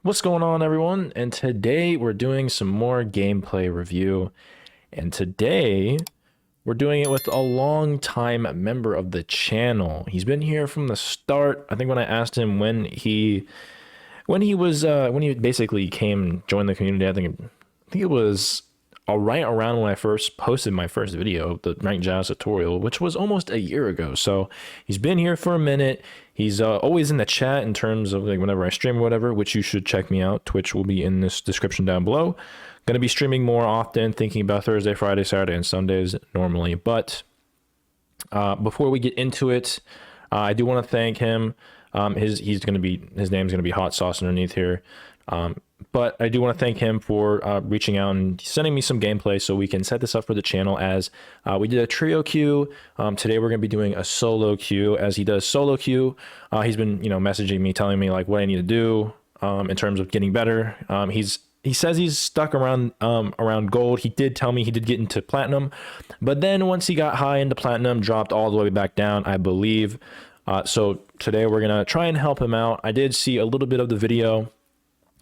What's going on, everyone? And today we're doing some more gameplay review. And today we're doing it with a long-time member of the channel. He's been here from the start. I think when I asked him when he basically came join the community, I think it was right around when I first posted my first video, the ranked Joust tutorial, which was almost a year ago. So he's been here for a minute. He's always in the chat in terms of like whenever I stream or whatever, which you should check me out. Twitch will be in this description down below. Going to be streaming more often, thinking about Thursday, Friday, Saturday, and Sundays normally. But before we get into it, I do want to thank him. His name's gonna be Hot Sauce underneath here. But I do want to thank him for reaching out and sending me some gameplay so we can set this up for the channel as we did a trio queue. Today we're going to be doing a solo queue as he does solo queue. He's been, messaging me, telling me like what I need to do in terms of getting better. He says he's stuck around gold. He did tell me he did get into platinum, but then once he got high into platinum, dropped all the way back down, I believe. So today we're going to try and help him out. I did see a little bit of the video.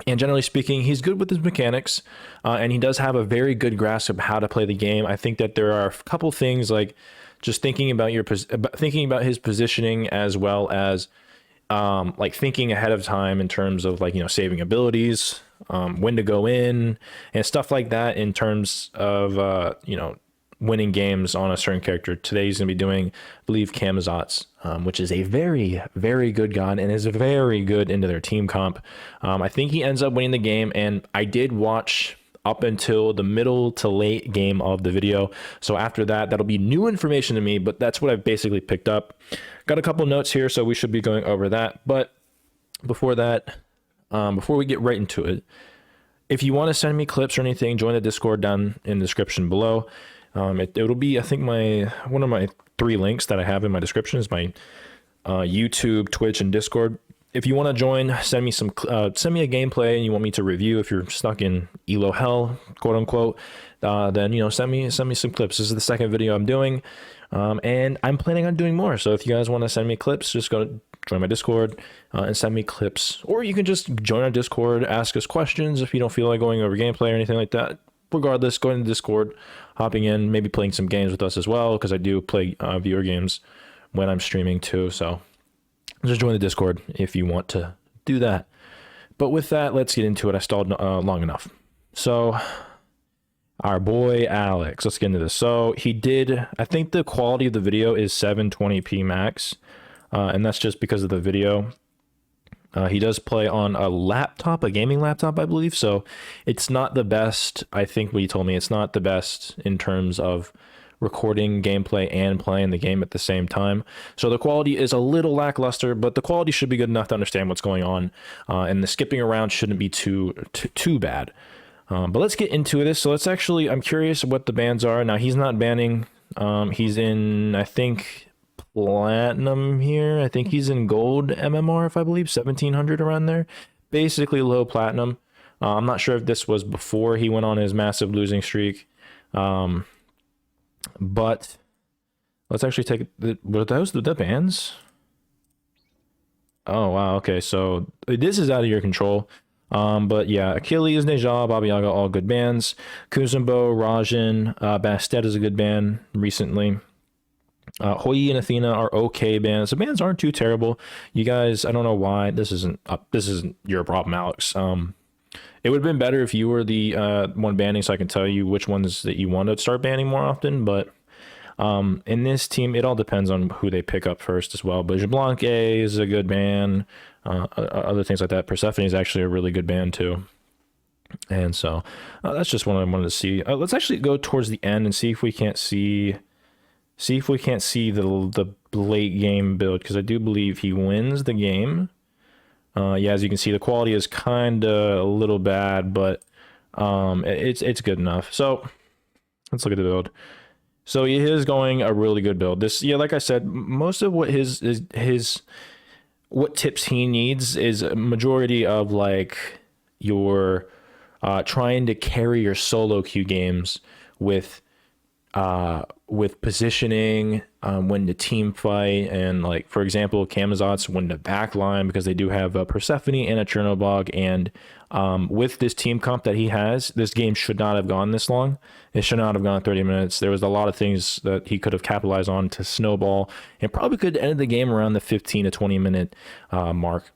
And generally speaking, he's good with his mechanics, and he does have a very good grasp of how to play the game. I think that there are a couple things like just thinking about his positioning, as well as like thinking ahead of time in terms of like saving abilities, when to go in, and stuff like that. In terms of winning games on a certain character. Today he's going to be doing, I believe, Camazotz, which is a very, very good gun and is very good into their team comp. I think he ends up winning the game, and I did watch up until the middle to late game of the video. So after that, that'll be new information to me, but that's what I've basically picked up. Got a couple notes here, so we should be going over that. But before that, before we get right into it, if you want to send me clips or anything, join the Discord down in the description below. It'll be, I think, one of my 3 links that I have in my description is my YouTube, Twitch, and Discord. If you want to join, send me a gameplay and you want me to review. If you're stuck in elo hell, quote unquote, then send me some clips. This is the second video I'm doing, and I'm planning on doing more. So if you guys want to send me clips, just go to join my Discord and send me clips, or you can just join our Discord, ask us questions if you don't feel like going over gameplay or anything like that. Regardless, going to Discord, hopping in, maybe playing some games with us as well, because I do play viewer games when I'm streaming too. So just join the Discord if you want to do that. But with that, let's get into it. I stalled long enough. So our boy Alex, let's get into this. So I think the quality of the video is 720p max, and that's just because of the video. He does play on a gaming laptop, I believe. So it's not the best. I think what he told me, it's not the best in terms of recording gameplay and playing the game at the same time. So the quality is a little lackluster, but the quality should be good enough to understand what's going on. And the skipping around shouldn't be too bad. But let's get into this. So I'm curious what the bans are. Now he's not banning. He's in, I think, platinum here. I think he's in gold MMR, if I believe 1700 around there, basically low platinum. I'm not sure if this was before he went on his massive losing streak, but let's actually take were those the bans. Oh wow, okay, so this is out of your control. But yeah, Achilles, Neja, Baba Yaga, all good bans. Kuzumbo, Rajan, Bastet is a good ban recently. Hoi and Athena are okay bans. The bans aren't too terrible. You guys, I don't know why this isn't your problem, Alex. It would have been better if you were the one banning, so I can tell you which ones that you want to start banning more often. But in this team, it all depends on who they pick up first as well. But Jablanque is a good ban. Other things like that. Persephone is actually a really good ban too. And so that's just what I wanted to see. Let's actually go towards the end and see if we can't see. The late game build, because I do believe he wins the game. Yeah, as you can see, the quality is kind of a little bad, but it's good enough. So let's look at the build. So he is going a really good build. This, yeah, like I said, most of what what tips he needs is a majority of like your trying to carry your solo queue games with with positioning, when to team fight, and like for example, Camazotz when to backline because they do have a Persephone and a Chernobog, and with this team comp that he has, this game should not have gone this long. It should not have gone 30 minutes. There was a lot of things that he could have capitalized on to snowball, and probably could end the game around the 15 to 20 minute mark.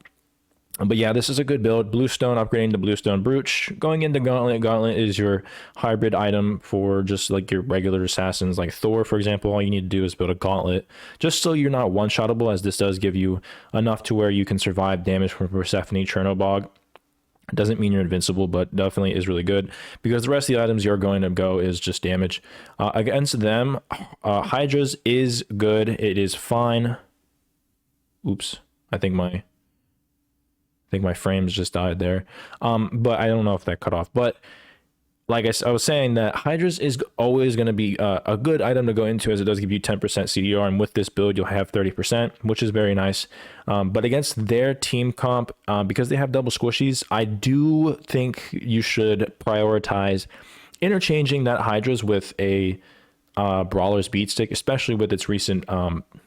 But yeah, this is a good build. Bluestone, upgrading to Bluestone Brooch. Going into Gauntlet. Gauntlet is your hybrid item for just like your regular assassins. Like Thor, for example, all you need to do is build a Gauntlet. Just so you're not one-shottable, as this does give you enough to where you can survive damage from Persephone, Chernobog. It doesn't mean you're invincible, but definitely is really good. Because the rest of the items you're going to go is just damage. Against them, Hydra's is good. It is fine. Oops. I think my frames just died there, but I don't know if that cut off. But like I was saying, that Hydra's is always going to be a good item to go into, as it does give you 10% CDR, and with this build you'll have 30%, which is very nice. But against their team comp, because they have double squishies, I do think you should prioritize interchanging that Hydra's with a Brawler's Beat Stick, especially with its recent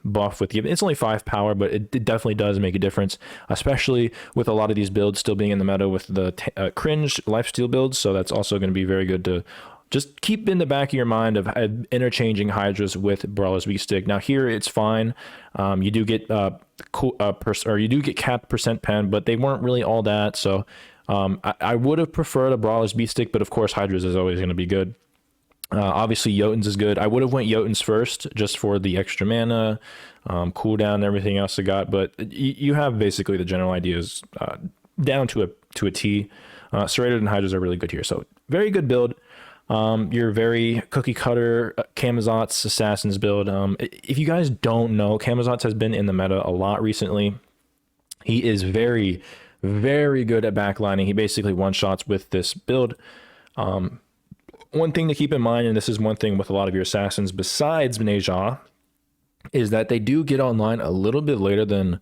buff. With it's only 5 power, but it definitely does make a difference, especially with a lot of these builds still being in the meta with the cringe lifesteal builds. So that's also going to be very good to just keep in the back of your mind of interchanging Hydras with Brawler's Beat Stick. Now here it's fine. You do get you do get capped percent pen, but they weren't really all that. So I would have preferred a Brawler's Beat Stick, but of course Hydras is always going to be good. Obviously Jotuns is good. I would have went Jotuns first just for the extra mana, cooldown, and everything else I got, but you have basically the general ideas down to a T. Serrated and Hydras are really good here, so very good build. Your very cookie cutter Camazotz Assassins build. If you guys don't know, Camazotz has been in the meta a lot recently. He is very, very good at backlining. He basically one-shots with this build. One thing to keep in mind, and this is one thing with a lot of your assassins besides Neja, is that they do get online a little bit later than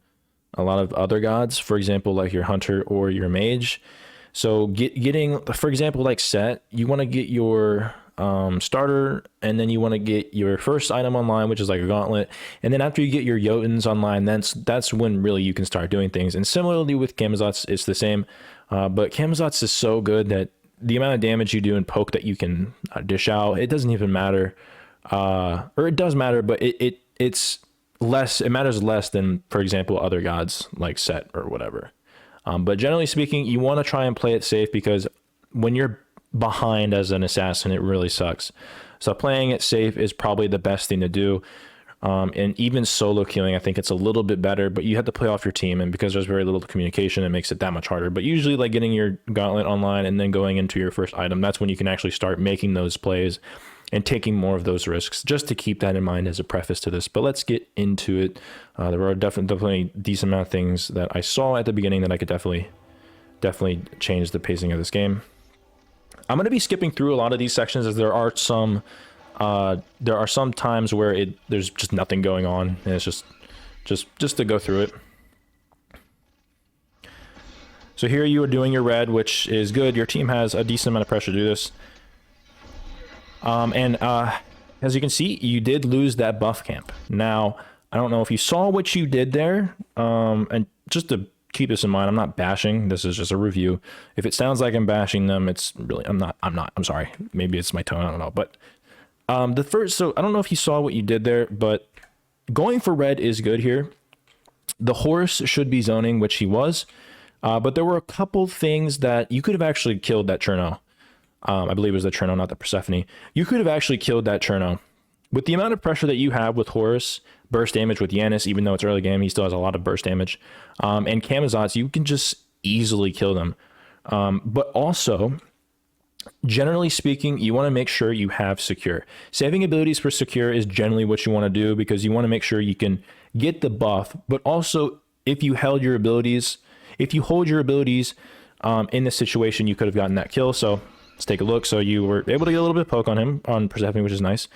a lot of other gods. For example, like your hunter or your mage. So getting, for example, like Set, you want to get your starter, and then you want to get your first item online, which is like a gauntlet, and then after you get your Jotuns online, that's when really you can start doing things. And similarly with Camazotz, it's the same, but Camazotz is so good that the amount of damage you do in poke that you can dish out, it doesn't even matter, or it does matter, but it's less. It matters less than, for example, other gods like Set or whatever. But generally speaking, you want to try and play it safe, because when you're behind as an assassin, it really sucks. So playing it safe is probably the best thing to do. And even solo queuing, I think it's a little bit better, but you have to play off your team, and because there's very little communication, it makes it that much harder. But usually, like getting your gauntlet online and then going into your first item, that's when you can actually start making those plays and taking more of those risks, just to keep that in mind as a preface to this. But let's get into it. There are definitely decent amount of things that I saw at the beginning that I could definitely change the pacing of this game. I'm going to be skipping through a lot of these sections, as there are some times where there's just nothing going on, and it's just to go through it. So here you are doing your red, which is good. Your team has a decent amount of pressure to do this. As you can see, you did lose that buff camp. Now, I don't know if you saw what you did there, and just to keep this in mind, I'm not bashing. This is just a review. If it sounds like I'm bashing them, it's really, I'm not. I'm sorry. Maybe it's my tone. I don't know. But so I don't know if you saw what you did there, but going for red is good here. The horse should be zoning, which he was, but there were a couple things that you could have actually killed that Cherno. I believe it was the Cherno, not the Persephone. You could have actually killed that Cherno. With the amount of pressure that you have with Horus, burst damage with Yanis, even though it's early game, he still has a lot of burst damage. And Camazotz, you can just easily kill them. But also, generally speaking, you want to make sure you have secure. Saving abilities for secure is generally what you want to do, because you want to make sure you can get the buff, but also if you hold your abilities in this situation, you could have gotten that kill. So let's take a look. So you were able to get a little bit of poke on him, on Persephone, which is nice.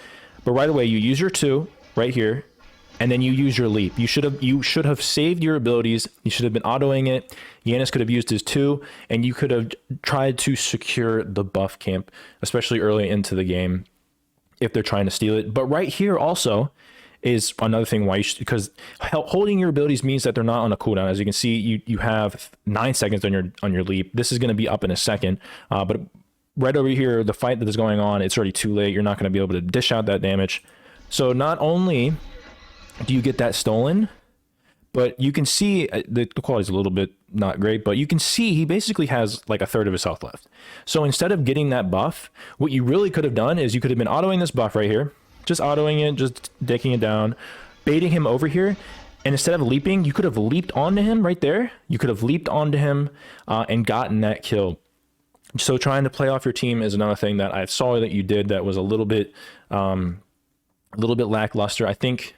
But right away, you use your 2 right here, and then you use your leap. You should have saved your abilities. You should have been autoing it. Yanis could have used his 2, and you could have tried to secure the buff camp, especially early into the game. if they're trying to steal it. But right here also is another thing why you should, because holding your abilities means that they're not on a cooldown. As you can see, you have 9 seconds on your leap. This is going to be up in a second, but right over here, the fight that is going on, it's already too late. You're not going to be able to dish out that damage. So not only do you get that stolen, but you can see the quality is a little bit not great, but you can see he basically has like a third of his health left. So instead of getting that buff, what you really could have done is you could have been autoing this buff right here, just autoing it, just dicking it down, baiting him over here. And instead of leaping, you could have leaped onto him right there. You could have leaped onto him and gotten that kill. So trying to play off your team is another thing that I saw that you did that was a little bit lackluster. I think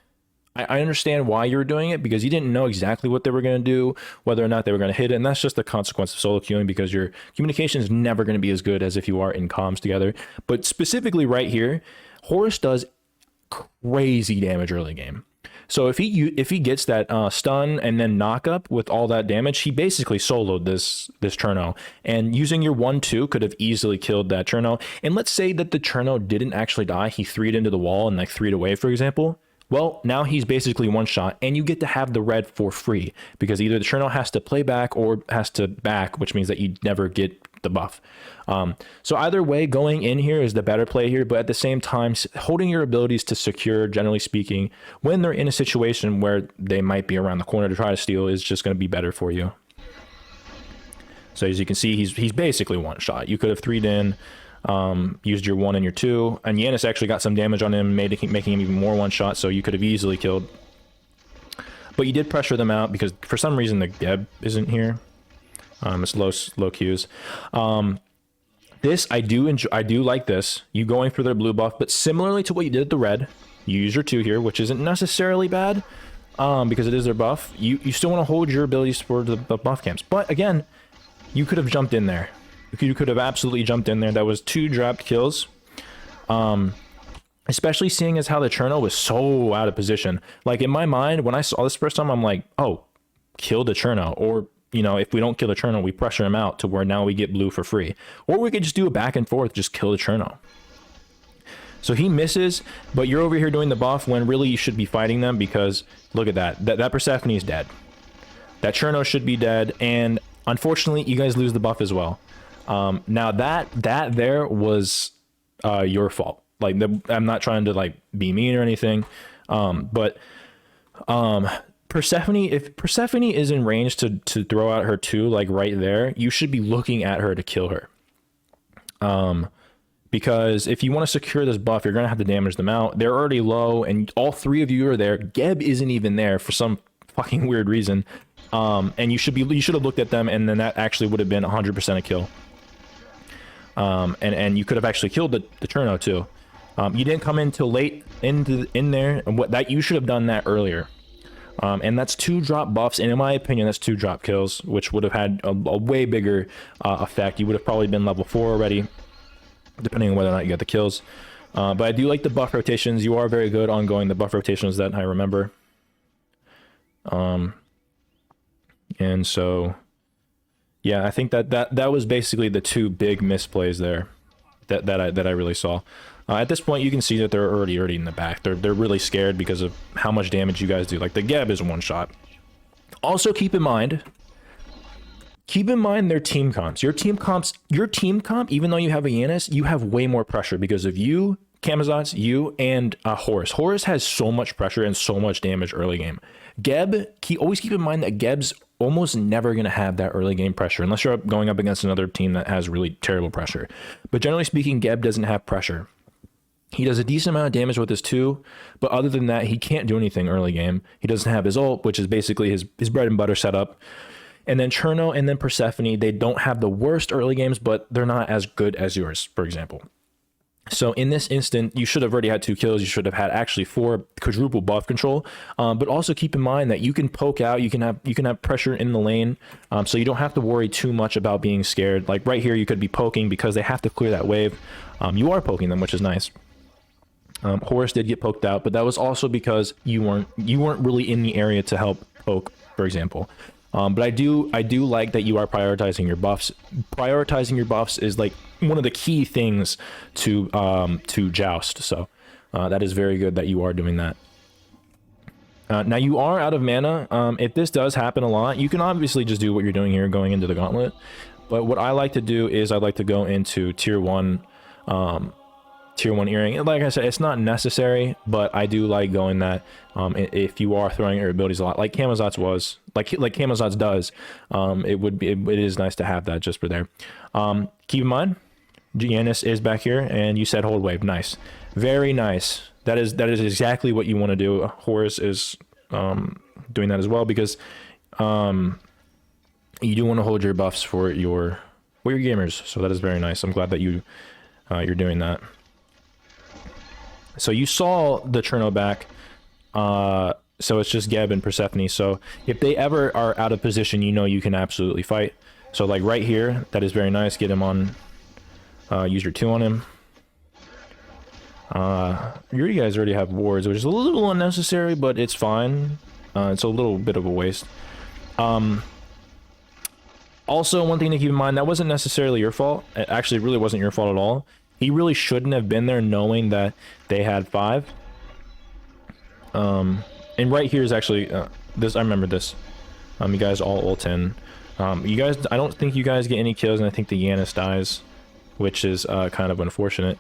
I understand why you were doing it, because you didn't know exactly what they were going to do, whether or not they were going to hit it. And that's just the consequence of solo queuing, because your communication is never going to be as good as if you are in comms together. But specifically right here, Horus does crazy damage early game. So if he gets that stun and then knock up with all that damage, he basically soloed this Cherno. And using your 1-2 could have easily killed that Cherno. And let's say that the Cherno didn't actually die. He 3'd into the wall and like 3'd away, for example. Well, now he's basically one shot, and you get to have the red for free, because either the Cherno has to play back or has to back, which means that you never get the buff. So either way, going in here is the better play here, but at the same time, holding your abilities to secure, generally speaking, when they're in a situation where they might be around the corner to try to steal, is just going to be better for you. So as you can see, he's basically one shot. You could have 3'd in, used your 1 and your 2, and Yanis actually got some damage on him, making him even more one shot, so you could have easily killed. But you did pressure them out because for some reason the Geb isn't here. It's low queues. This I do enjoy. I do like this. You going for their blue buff, but similarly to what you did at the red, you use your 2 here, which isn't necessarily bad, because it is their buff. You still want to hold your abilities for the buff camps, but again, you could have jumped in there. You could have absolutely jumped in there. That was 2 dropped kills. Especially seeing as how the Cherno was so out of position. Like in my mind, when I saw this first time, I'm like, oh, kill the Cherno. Or, you know, if we don't kill the Cherno, we pressure him out to where now we get blue for free. Or we could just do a back and forth, just kill the Cherno. So he misses, but you're over here doing the buff when really you should be fighting them, because look at that. That Persephone is dead. That Cherno should be dead, and unfortunately, you guys lose the buff as well. Now that there was your fault. Like, I'm not trying to like be mean or anything, but Persephone, if Persephone is in range to throw out her 2, like right there, you should be looking at her to kill her. Because if you want to secure this buff, you're gonna have to damage them out. They're already low, and all 3 of you are there. Geb isn't even there for some fucking weird reason. And you should have looked at them, and then that actually would have been 100% a kill. And you could have actually killed the Cherno too. You didn't come in till late in there, and you should have done that earlier. And that's 2 drop buffs, and in my opinion, that's 2 drop kills, which would have had a way bigger effect. You would have probably been level 4 already, depending on whether or not you get the kills. But I do like the buff rotations. You are very good on going the buff rotations, that I remember. And so, yeah, I think that was basically the 2 big misplays there that I really saw. At this point, you can see that they're already in the back. They're really scared because of how much damage you guys do. Like the Geb is one shot. Also, keep in mind their team comps. Your team comp, even though you have a Yanis, you have way more pressure because of you, Camazotz, you, and Horus. Horus has so much pressure and so much damage early game. Geb, always keep in mind that Geb's almost never going to have that early game pressure unless you're going up against another team that has really terrible pressure. But generally speaking, Geb doesn't have pressure. He does a decent amount of damage with his 2, but other than that, he can't do anything early game. He doesn't have his ult, which is basically his bread and butter setup. And then Cherno and then Persephone, they don't have the worst early games, but they're not as good as yours, for example. So in this instant, you should have already had 2 kills. You should have had actually 4 quadruple buff control. But also keep in mind that you can poke out. You can have pressure in the lane, so you don't have to worry too much about being scared. Like right here, you could be poking because they have to clear that wave. You are poking them, which is nice. Horus did get poked out, but that was also because you weren't really in the area to help poke, for example. But I do like that you are prioritizing your buffs. Prioritizing your buffs is like one of the key things to Joust. So that is very good that you are doing that. Now you are out of mana. If this does happen a lot, you can obviously just do what you're doing here, going into the gauntlet. But what I like to do is I like to go into tier 1 earring. Like I said, it's not necessary, but I do like going that if you are throwing your abilities a lot, like Camazotz was, like Camazotz does, it is nice to have that just for there. Keep in mind, Giannis is back here, and you said hold wave. Nice, very nice. That is exactly what you want to do. Horus is doing that as well, because you do want to hold your buffs for your gamers. So that is very nice. I'm glad that you're doing that. So you saw the Cherno back. So it's just Geb and Persephone. So if they ever are out of position, you know you can absolutely fight. So like right here, that is very nice. Get him on. Use your 2 on him. You guys already have wards, which is a little unnecessary, but it's fine. It's a little bit of a waste. Also, one thing to keep in mind, that wasn't necessarily your fault. It actually really wasn't your fault at all. He really shouldn't have been there knowing that they had 5. And right here is actually, this, I remember this. You guys all ult in. You guys, I don't think you guys get any kills, and I think the Giannis dies, which is kind of unfortunate.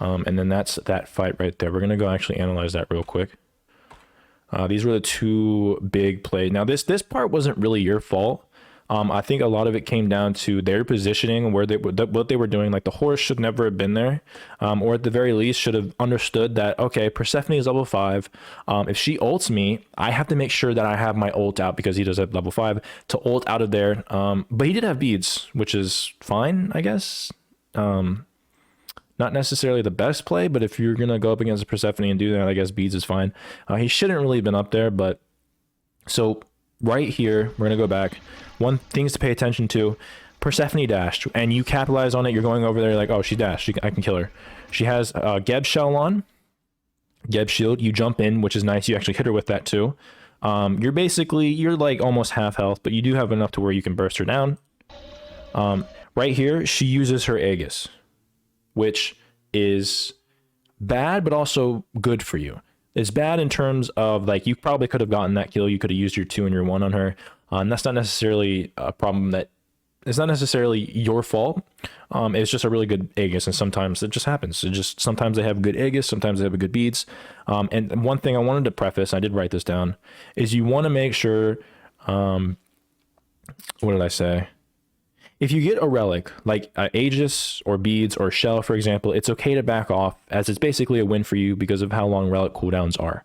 And then that's that fight right there. We're gonna go actually analyze that real quick. These were the 2 big plays. Now this part wasn't really your fault. I think a lot of it came down to their positioning, where what they were doing. Like the Horus should never have been there, or at the very least should have understood that, okay, Persephone is level 5. If she ults me, I have to make sure that I have my ult out, because he does have level 5 to ult out of there. But he did have beads, which is fine, I guess. Not necessarily the best play, but if you're gonna go up against Persephone and do that, I guess beads is fine. He shouldn't really have been up there, but so right here, we're gonna go back. One things to pay attention to: Persephone dashed, and you capitalize on it. You're going over there like, oh, she dashed. I can kill her. She has Geb shell on, Geb shield. You jump in, which is nice. You actually hit her with that too. You're like almost half health, but you do have enough to where you can burst her down. Right here, she uses her Aegis, which is bad, but also good for you. It's bad in terms of, like, you probably could have gotten that kill. You could have used your 2 and your 1 on her. And that's not necessarily a problem that... It's not necessarily your fault. It's just a really good Aegis, and sometimes it just happens. Sometimes they have good Aegis, sometimes they have good beads. And one thing I wanted to preface, I did write this down, is you want to make sure... what did I say? If you get a relic, like Aegis or beads or shell, for example, it's okay to back off, as it's basically a win for you because of how long relic cooldowns are.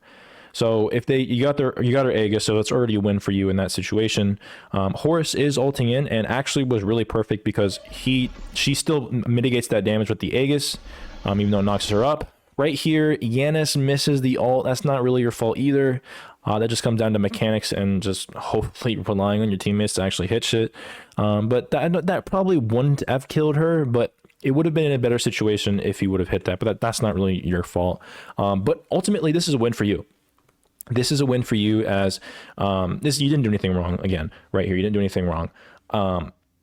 So if you got her Aegis, so it's already a win for you in that situation. Horus is ulting in, and actually was really perfect, because she still mitigates that damage with the Aegis, even though it knocks her up. Right here, Giannis misses the ult. That's not really your fault either. That just comes down to mechanics and just hopefully relying on your teammates to actually hit shit. But that probably wouldn't have killed her, but it would have been in a better situation if he would have hit that. But that's not really your fault. But ultimately, this is a win for you. This is a win for you, as you didn't do anything wrong. Again, right here, you didn't do anything wrong.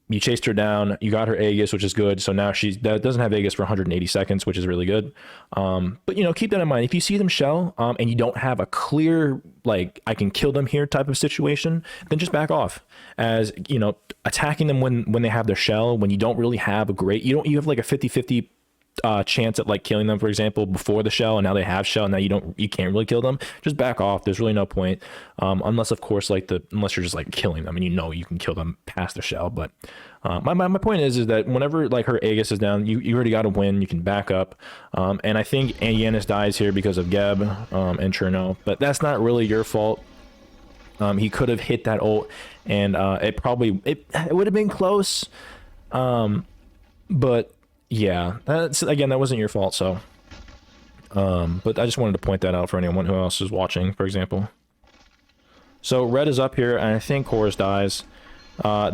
You chased her down, you got her Aegis, which is good. So now she doesn't have Aegis for 180 seconds, which is really good. But, you know, keep that in mind. If you see them shell and you don't have a clear, like, I can kill them here type of situation, then just back off. As, you know, attacking them when they have their shell, when you don't really have a great, you have like a 50-50 chance at like killing them, for example, before the shell, and now they have shell, and now you can't really kill them. Just back off. There's really no point, unless of course unless you're just like killing them and you know you can kill them past the shell. But my point is that whenever like her Aegis is down, you already got to win. You can back up, and I think Giannis dies here because of Geb and Cherno, but that's not really your fault. He could have hit that ult, and it would have been close, but yeah, that wasn't your fault. So but I just wanted to point that out for anyone who else is watching, for example. So red is up here, and I think Horus dies.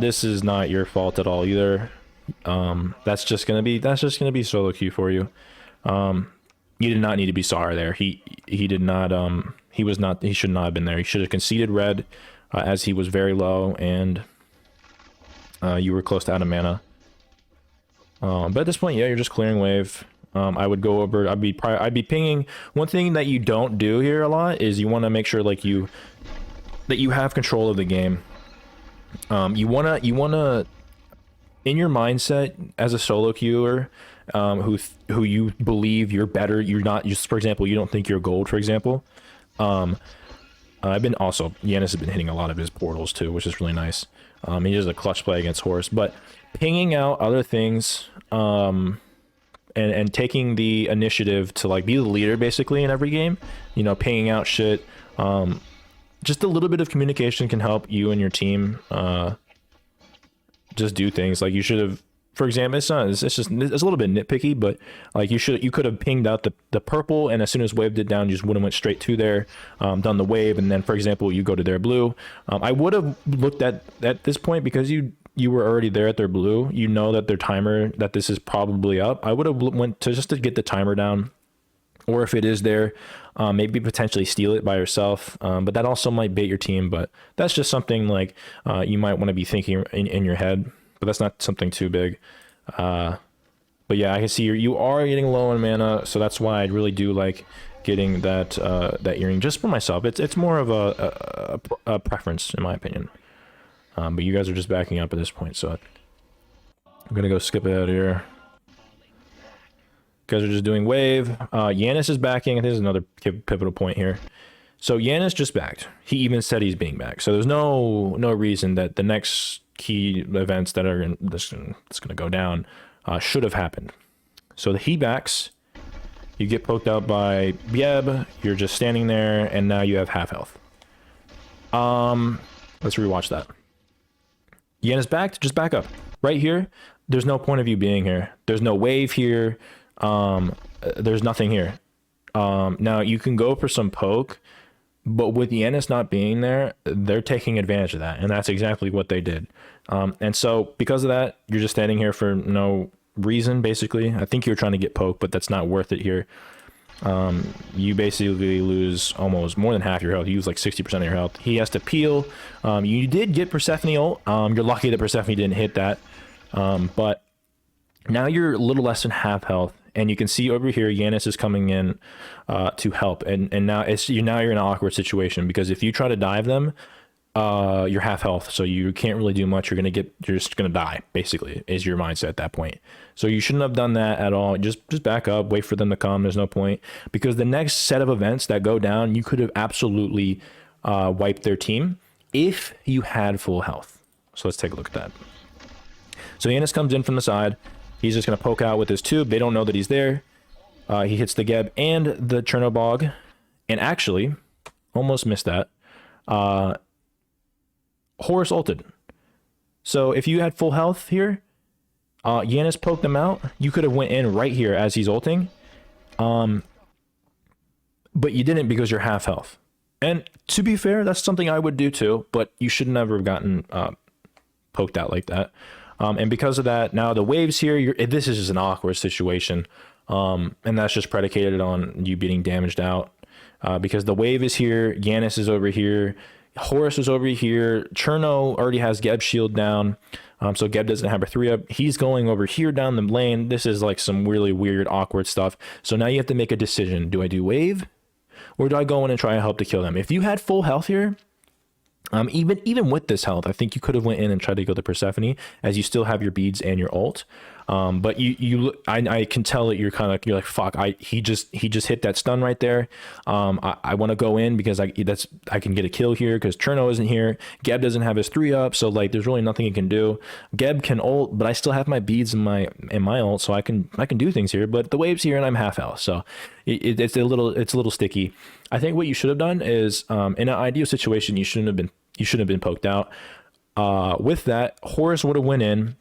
This is not your fault at all either. That's just gonna be solo queue for you. You did not need to be sorry there. He should not have been there. He should have conceded red. as he was very low and you were close to out of mana. But at this point, yeah, you're just clearing wave. I would go over. I'd be pinging. One thing that you don't do here a lot is you want to make sure like that you have control of the game. You wanna in your mindset as a solo queuer, who you believe you're better. You're not just, for example, you don't think you're gold, for example. I've been also Yanis has been hitting a lot of his portals too, which is really nice. He does a clutch play against Horus, but pinging out other things, and taking the initiative to like be the leader basically in every game, you know, pinging out shit. Just a little bit of communication can help you and your team just do things. Like you should have, for example, it's a little bit nitpicky, but like you could have pinged out the purple, and as soon as wave did down, you just would have went straight to there, done the wave, and then for example you go to their blue. I would have looked at this point, because you were already there at their blue, you know that their timer, that this is probably up. I would have went to just to get the timer down, or if it is there, maybe potentially steal it by yourself, but that also might bait your team. But that's just something like you might want to be thinking in your head, but that's not something too big. But yeah, I can see you are getting low on mana, so that's why I really do like getting that that earring just for myself. It's more of a preference in my opinion. But you guys are just backing up at this point, so I'm gonna go skip it out here. You guys are just doing wave. Yanis is backing. There's another pivotal point here. So Yanis just backed. He even said he's being back. So there's no reason that the next key events that are that's gonna go down should have happened. So he backs. You get poked out by Yeb. You're just standing there, and now you have half health. Let's rewatch that. Yanis backed. Just back up. Right here. There's no point of you being here. There's no wave here. There's nothing here. Now you can go for some poke, but with Yanis not being there, they're taking advantage of that, and that's exactly what they did. And so because of that, you're just standing here for no reason, basically. I think you're trying to get poked, but that's not worth it here. You basically lose almost more than half your health. You lose like 60% of your health. He has to peel. You did get Persephone ult. You're lucky that Persephone didn't hit that. But now you're a little less than half health. And you can see over here, Yanis is coming in to help. And now you're in an awkward situation, because if you try to dive them, you're half health, so you can't really do much. You're just gonna die, basically, is your mindset at that point. So you shouldn't have done that at all. Just back up, wait for them to come. There's no point, because the next set of events that go down, you could have absolutely wiped their team if you had full health. So let's take a look at that. So Yanis comes in from the side. He's just going to poke out with his tube. They don't know that he's there. He hits the Geb and the Chernobog. And actually, almost missed that. Horus ulted. So if you had full health here, Yanis poked them out. You could have went in right here as he's ulting. But you didn't, because you're half health. And to be fair, that's something I would do too. But you should never have gotten poked out like that. And because of that, now the waves here, this is just an awkward situation. And that's just predicated on you being damaged out. Because the wave is here, Yanis is over here, Horus is over here, Cherno already has Geb's shield down. So Geb doesn't have a 3-up. He's going over here down the lane. This is like some really weird, awkward stuff. So now you have to make a decision. Do I do wave? Or do I go in and try to help to kill them? If you had full health here, even with this health, I think you could have went in and tried to go to Persephone, as you still have your beads and your ult. But I can tell that you're like, fuck, he just hit that stun right there. I want to go in because I can get a kill here, because Cherno isn't here. Geb doesn't have his 3-up, so like there's really nothing he can do. Geb can ult, but I still have my beads in my ult, so I can do things here. But the wave's here and I'm half health, so it's a little sticky. I think what you should have done is, in an ideal situation, you shouldn't have been poked out. With that, Horus would have went in.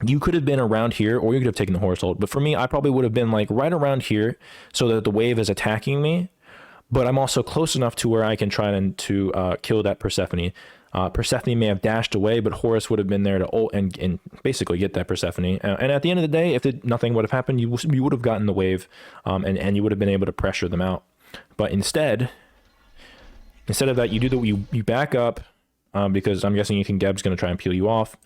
You could have been around here, or you could have taken the Horus ult. But for me, I probably would have been like right around here, so that the wave is attacking me, but I'm also close enough to where I can try to kill that Persephone. Persephone may have dashed away, but Horus would have been there to ult and basically get that Persephone. And at the end of the day, if nothing would have happened, you would have gotten the wave, and you would have been able to pressure them out. But instead of that, you back up, because I'm guessing you think Geb's going to try and peel you off.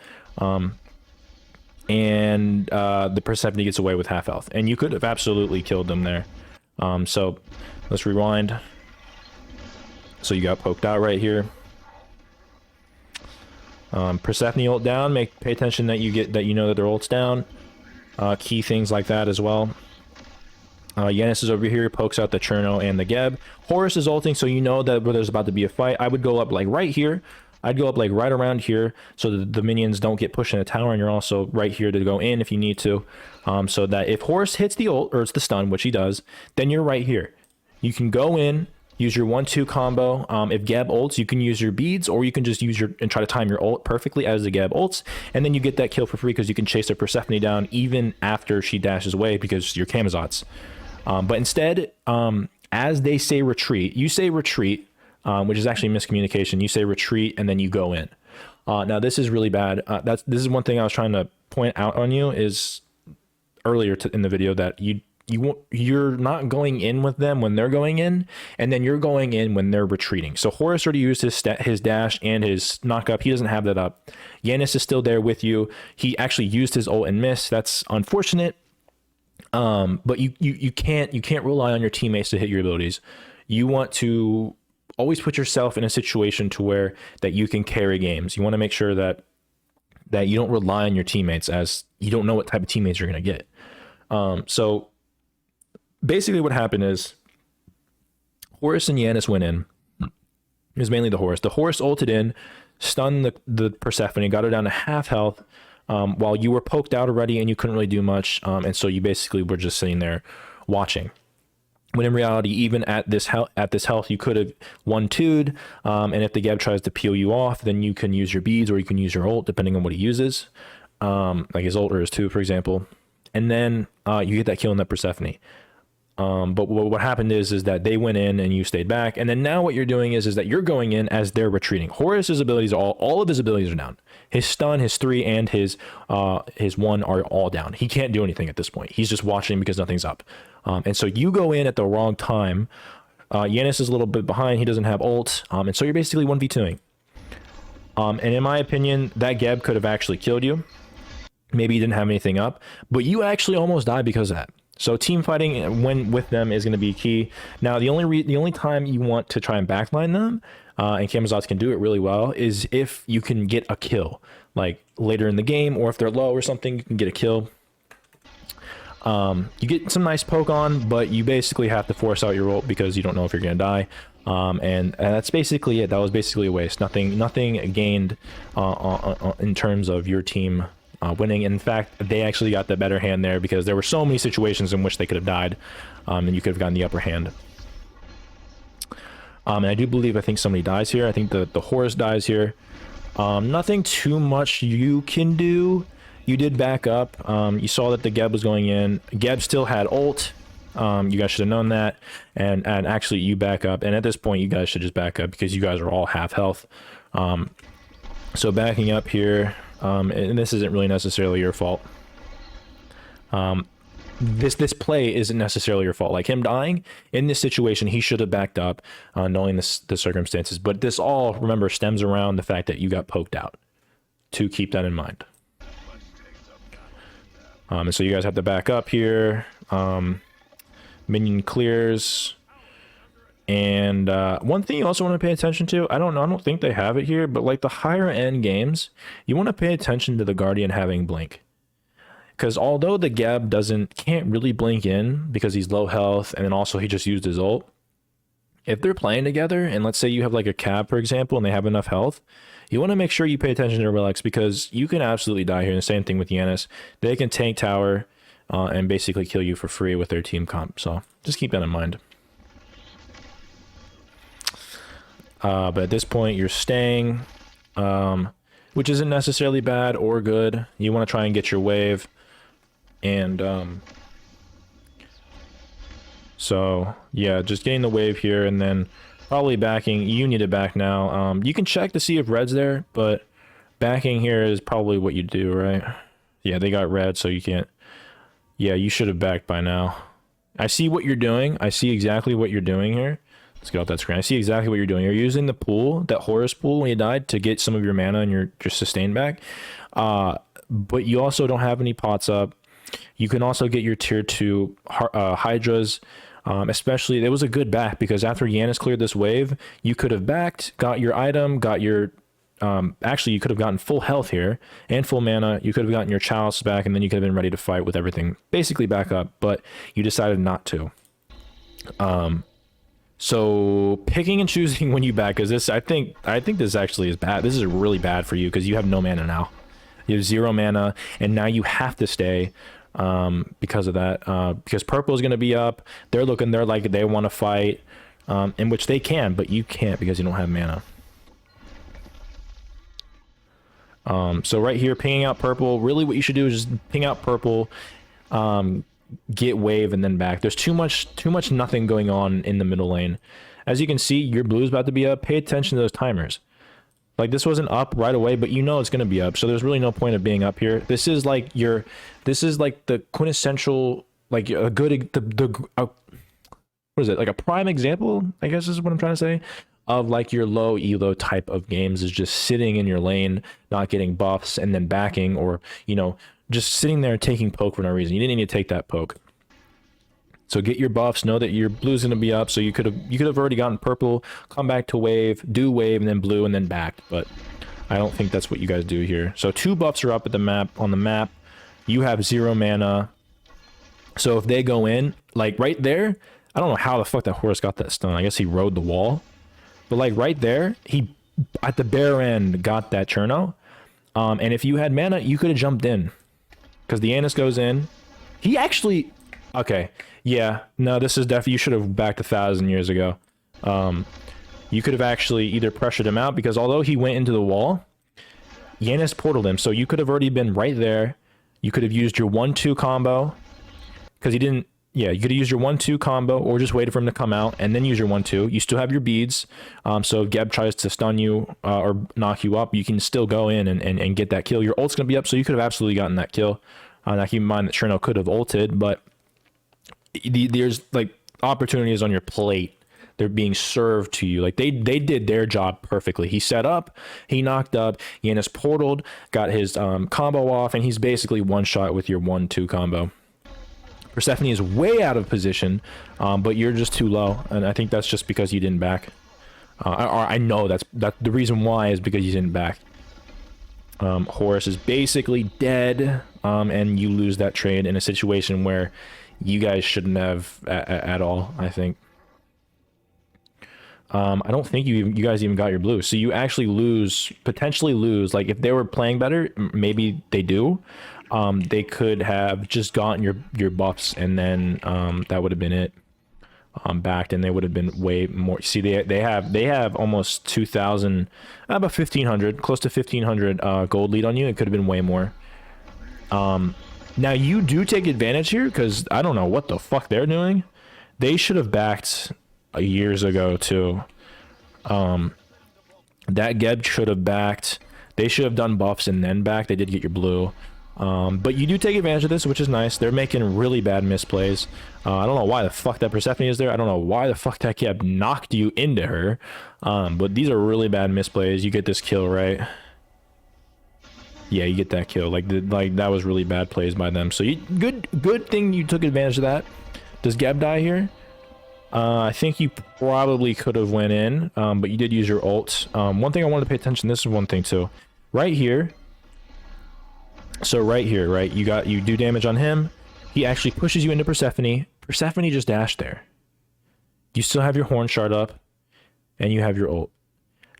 And the Persephone gets away with half health. And you could have absolutely killed them there. So let's rewind. So you got poked out right here. Persephone ult down. Pay attention that you know that their ult's down. Key things like that as well. Yanis is over here, pokes out the Cherno and the Geb. Horus is ulting, so you know that there's about to be a fight. I would go up like right here. I'd go up like right around here so that the minions don't get pushed in the tower, and you're also right here to go in if you need to. So that if Horus hits the ult, or it's the stun, which he does, then you're right here. You can go in, use your 1-2 combo. If Geb ults, you can use your beads, or you can just use and try to time your ult perfectly as the Geb ults, and then you get that kill for free because you can chase the Persephone down even after she dashes away because you're Camazotz. But instead, as they say retreat, you say retreat, which is actually miscommunication. You say retreat and then you go in. Now this is really bad. This is one thing I was trying to point out on you is earlier in the video that you're not going in with them when they're going in, and then you're going in when they're retreating. So Horus already used his dash and his knock up. He doesn't have that up. Yanis is still there with you. He actually used his ult and missed. That's unfortunate. But you can't rely on your teammates to hit your abilities. You want to always put yourself in a situation to where that you can carry games. You want to make sure that you don't rely on your teammates, as you don't know what type of teammates you're going to get. So basically what happened is Horus and Yanis went in. It was mainly the Horus. The Horus ulted in, stunned the Persephone, got her down to half health. While you were poked out already and you couldn't really do much, and so you basically were just sitting there watching. When in reality, even at this health, you could have 1-2'd, and if the Geb tries to peel you off, then you can use your beads or you can use your ult, depending on what he uses, like his ult or his 2, for example, and then you get that kill in that Persephone. But what happened is that they went in and you stayed back. And then now what you're doing is that you're going in as they're retreating. Horus's abilities are all of his abilities are down. His stun, his 3, and his 1 are all down. He can't do anything at this point. He's just watching because nothing's up. And so you go in at the wrong time. Yanis is a little bit behind. He doesn't have ult. And so you're basically 1v2ing. And in my opinion, that Geb could have actually killed you. Maybe he didn't have anything up, but you actually almost died because of that. So team fighting when with them is going to be key. Now, the only time you want to try and backline them, and Camazotz can do it really well, is if you can get a kill, like later in the game, or if they're low or something, you can get a kill. You get some nice poke on, but you basically have to force out your ult because you don't know if you're going to die. And that's basically it. That was basically a waste. Nothing gained in terms of your team winning. In fact, they actually got the better hand there because there were so many situations in which they could have died, and you could have gotten the upper hand. And I think somebody dies here. I think the Horus dies here. Nothing too much you can do. You did back up. You saw that the Geb was going in. Geb still had ult. You guys should have known that. And actually, you back up. And at this point, you guys should just back up because you guys are all half health. So backing up here. And this isn't really necessarily your fault. This play isn't necessarily your fault. Like him dying in this situation, he should have backed up, knowing the circumstances. But this all, remember, stems around the fact that you got poked out. To keep that in mind. And so you guys have to back up here. Minion clears. And one thing you also want to pay attention to, I don't think they have it here, but like the higher end games, you want to pay attention to the Guardian having blink. Because although the Geb can't really blink in because he's low health, and then also he just used his ult, if they're playing together, and let's say you have like a Cab, for example, and they have enough health, you want to make sure you pay attention to Relax because you can absolutely die here. And the same thing with Yanis. They can tank tower and basically kill you for free with their team comp. So just keep that in mind. But at this point, you're staying, which isn't necessarily bad or good. You want to try and get your wave. And so, yeah, just getting the wave here and then probably backing. You need to back now. You can check to see if red's there, but backing here is probably what you do, right? Yeah, they got red, so you can't. Yeah, you should have backed by now. I see what you're doing. I see exactly what you're doing here. Let's get off that screen. I see exactly what you're doing. You're using the pool, that Horus pool when you died, to get some of your mana and your sustain back. But you also don't have any pots up. You can also get your tier 2 Hydras. Especially, it was a good back because after Yanis cleared this wave, you could have backed, got your item, got your... actually, you could have gotten full health here and full mana. You could have gotten your chalice back, and then you could have been ready to fight with everything basically back up, but you decided not to. So picking and choosing when you back, because this, I think this actually is bad. This is really bad for you because you have no mana now. You have 0 mana, and now you have to stay because of that. Because purple is going to be up. They're like they want to fight, in which they can, but you can't because you don't have mana. So right here, pinging out purple. Really, what you should do is just ping out purple, get wave, and then back. There's too much nothing going on in the middle lane. As you can see, your blue is about to be up. Pay attention to those timers. Like, this wasn't up right away, but you know it's going to be up. So there's really no point of being up here. This is like the quintessential, like a good, what is it? Like a prime example, I guess is what I'm trying to say, of like your low elo type of games, is just sitting in your lane, not getting buffs, and then backing, or, you know, just sitting there taking poke for no reason. You didn't need to take that poke. So get your buffs, know that your blue's going to be up, so you could have already gotten purple, come back to wave, do wave, and then blue, and then back. But I don't think that's what you guys do here. So 2 buffs are up at the map, on the map. You have 0 mana. So if they go in, like right there, I don't know how the fuck that Horus got that stun. I guess he rode the wall. But like right there, he, at the bare end, got that Cherno. And if you had mana, you could have jumped in. Because the Yanis goes in. He actually... Okay, yeah, no, this is definitely, you should have backed 1,000 years ago. You could have actually either pressured him out, because although he went into the wall, Yanis portaled him, so you could have already been right there. You could have used your 1-2 combo, because he didn't, yeah, you could have used your 1-2 combo, or just waited for him to come out, and then use your 1-2. You still have your beads, so if Geb tries to stun you, or knock you up, you can still go in and get that kill. Your ult's going to be up, so you could have absolutely gotten that kill. Now keep in mind that Cherno could have ulted, but there's like opportunities on your plate. They're being served to you. Like they did their job perfectly. He set up, he knocked up, Yanis portaled, got his combo off, and he's basically one shot with your 1-2 combo. Persephone is way out of position, but you're just too low, and I think that's just because you didn't back. I know that the reason why is because you didn't back. Horus is basically dead, and you lose that trade in a situation where you guys shouldn't have at all, I think. I don't think you guys even got your blue. So you actually potentially lose. Like, if they were playing better, maybe they do. They could have just gotten your buffs, and then that would have been it. Backed, and they would have been way more. See, they have almost 2,000, about 1,500, close to 1,500 gold lead on you. It could have been way more. Now, you do take advantage here, because I don't know what the fuck they're doing. They should have backed years ago, too. That Geb should have backed. They should have done buffs and then backed. They did get your blue. But you do take advantage of this, which is nice. They're making really bad misplays. I don't know why the fuck that Persephone is there. I don't know why the fuck that Geb knocked you into her. But these are really bad misplays. You get this kill, right? Yeah, you get that kill. Like that was really bad plays by them. So good thing you took advantage of that. Does Geb die here? I think you probably could have went in, but you did use your ult. One thing I wanted to pay attention. This is one thing too. Right here. So right here, right? You do damage on him. He actually pushes you into Persephone. Persephone just dashed there. You still have your horn shard up, and you have your ult.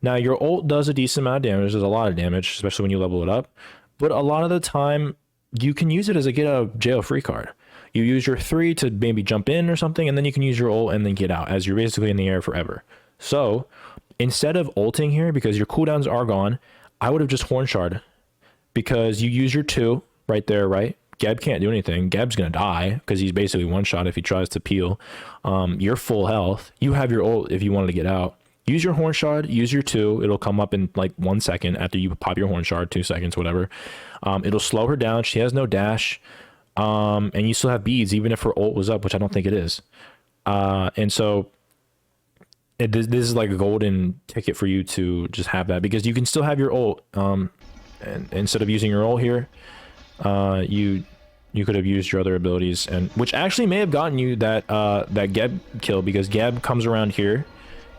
Now, your ult does a decent amount of damage. There's a lot of damage, especially when you level it up. But a lot of the time, you can use it as a get out of jail free card. You use your 3 to maybe jump in or something, and then you can use your ult and then get out, as you're basically in the air forever. So, instead of ulting here, because your cooldowns are gone, I would have just horn shard. Because you use your 2 right there, right? Geb can't do anything. Geb's going to die, because he's basically one shot if he tries to peel. You're full health. You have your ult if you wanted to get out. Use your horn shard, use your 2. It'll come up in like 1 second after you pop your horn shard, 2 seconds, whatever. It'll slow her down. She has no dash. And you still have beads, even if her ult was up, which I don't think it is. And so this is like a golden ticket for you to just have that, because you can still have your ult. And instead of using your ult here, you could have used your other abilities, and which actually may have gotten you that that Geb kill, because Geb comes around here.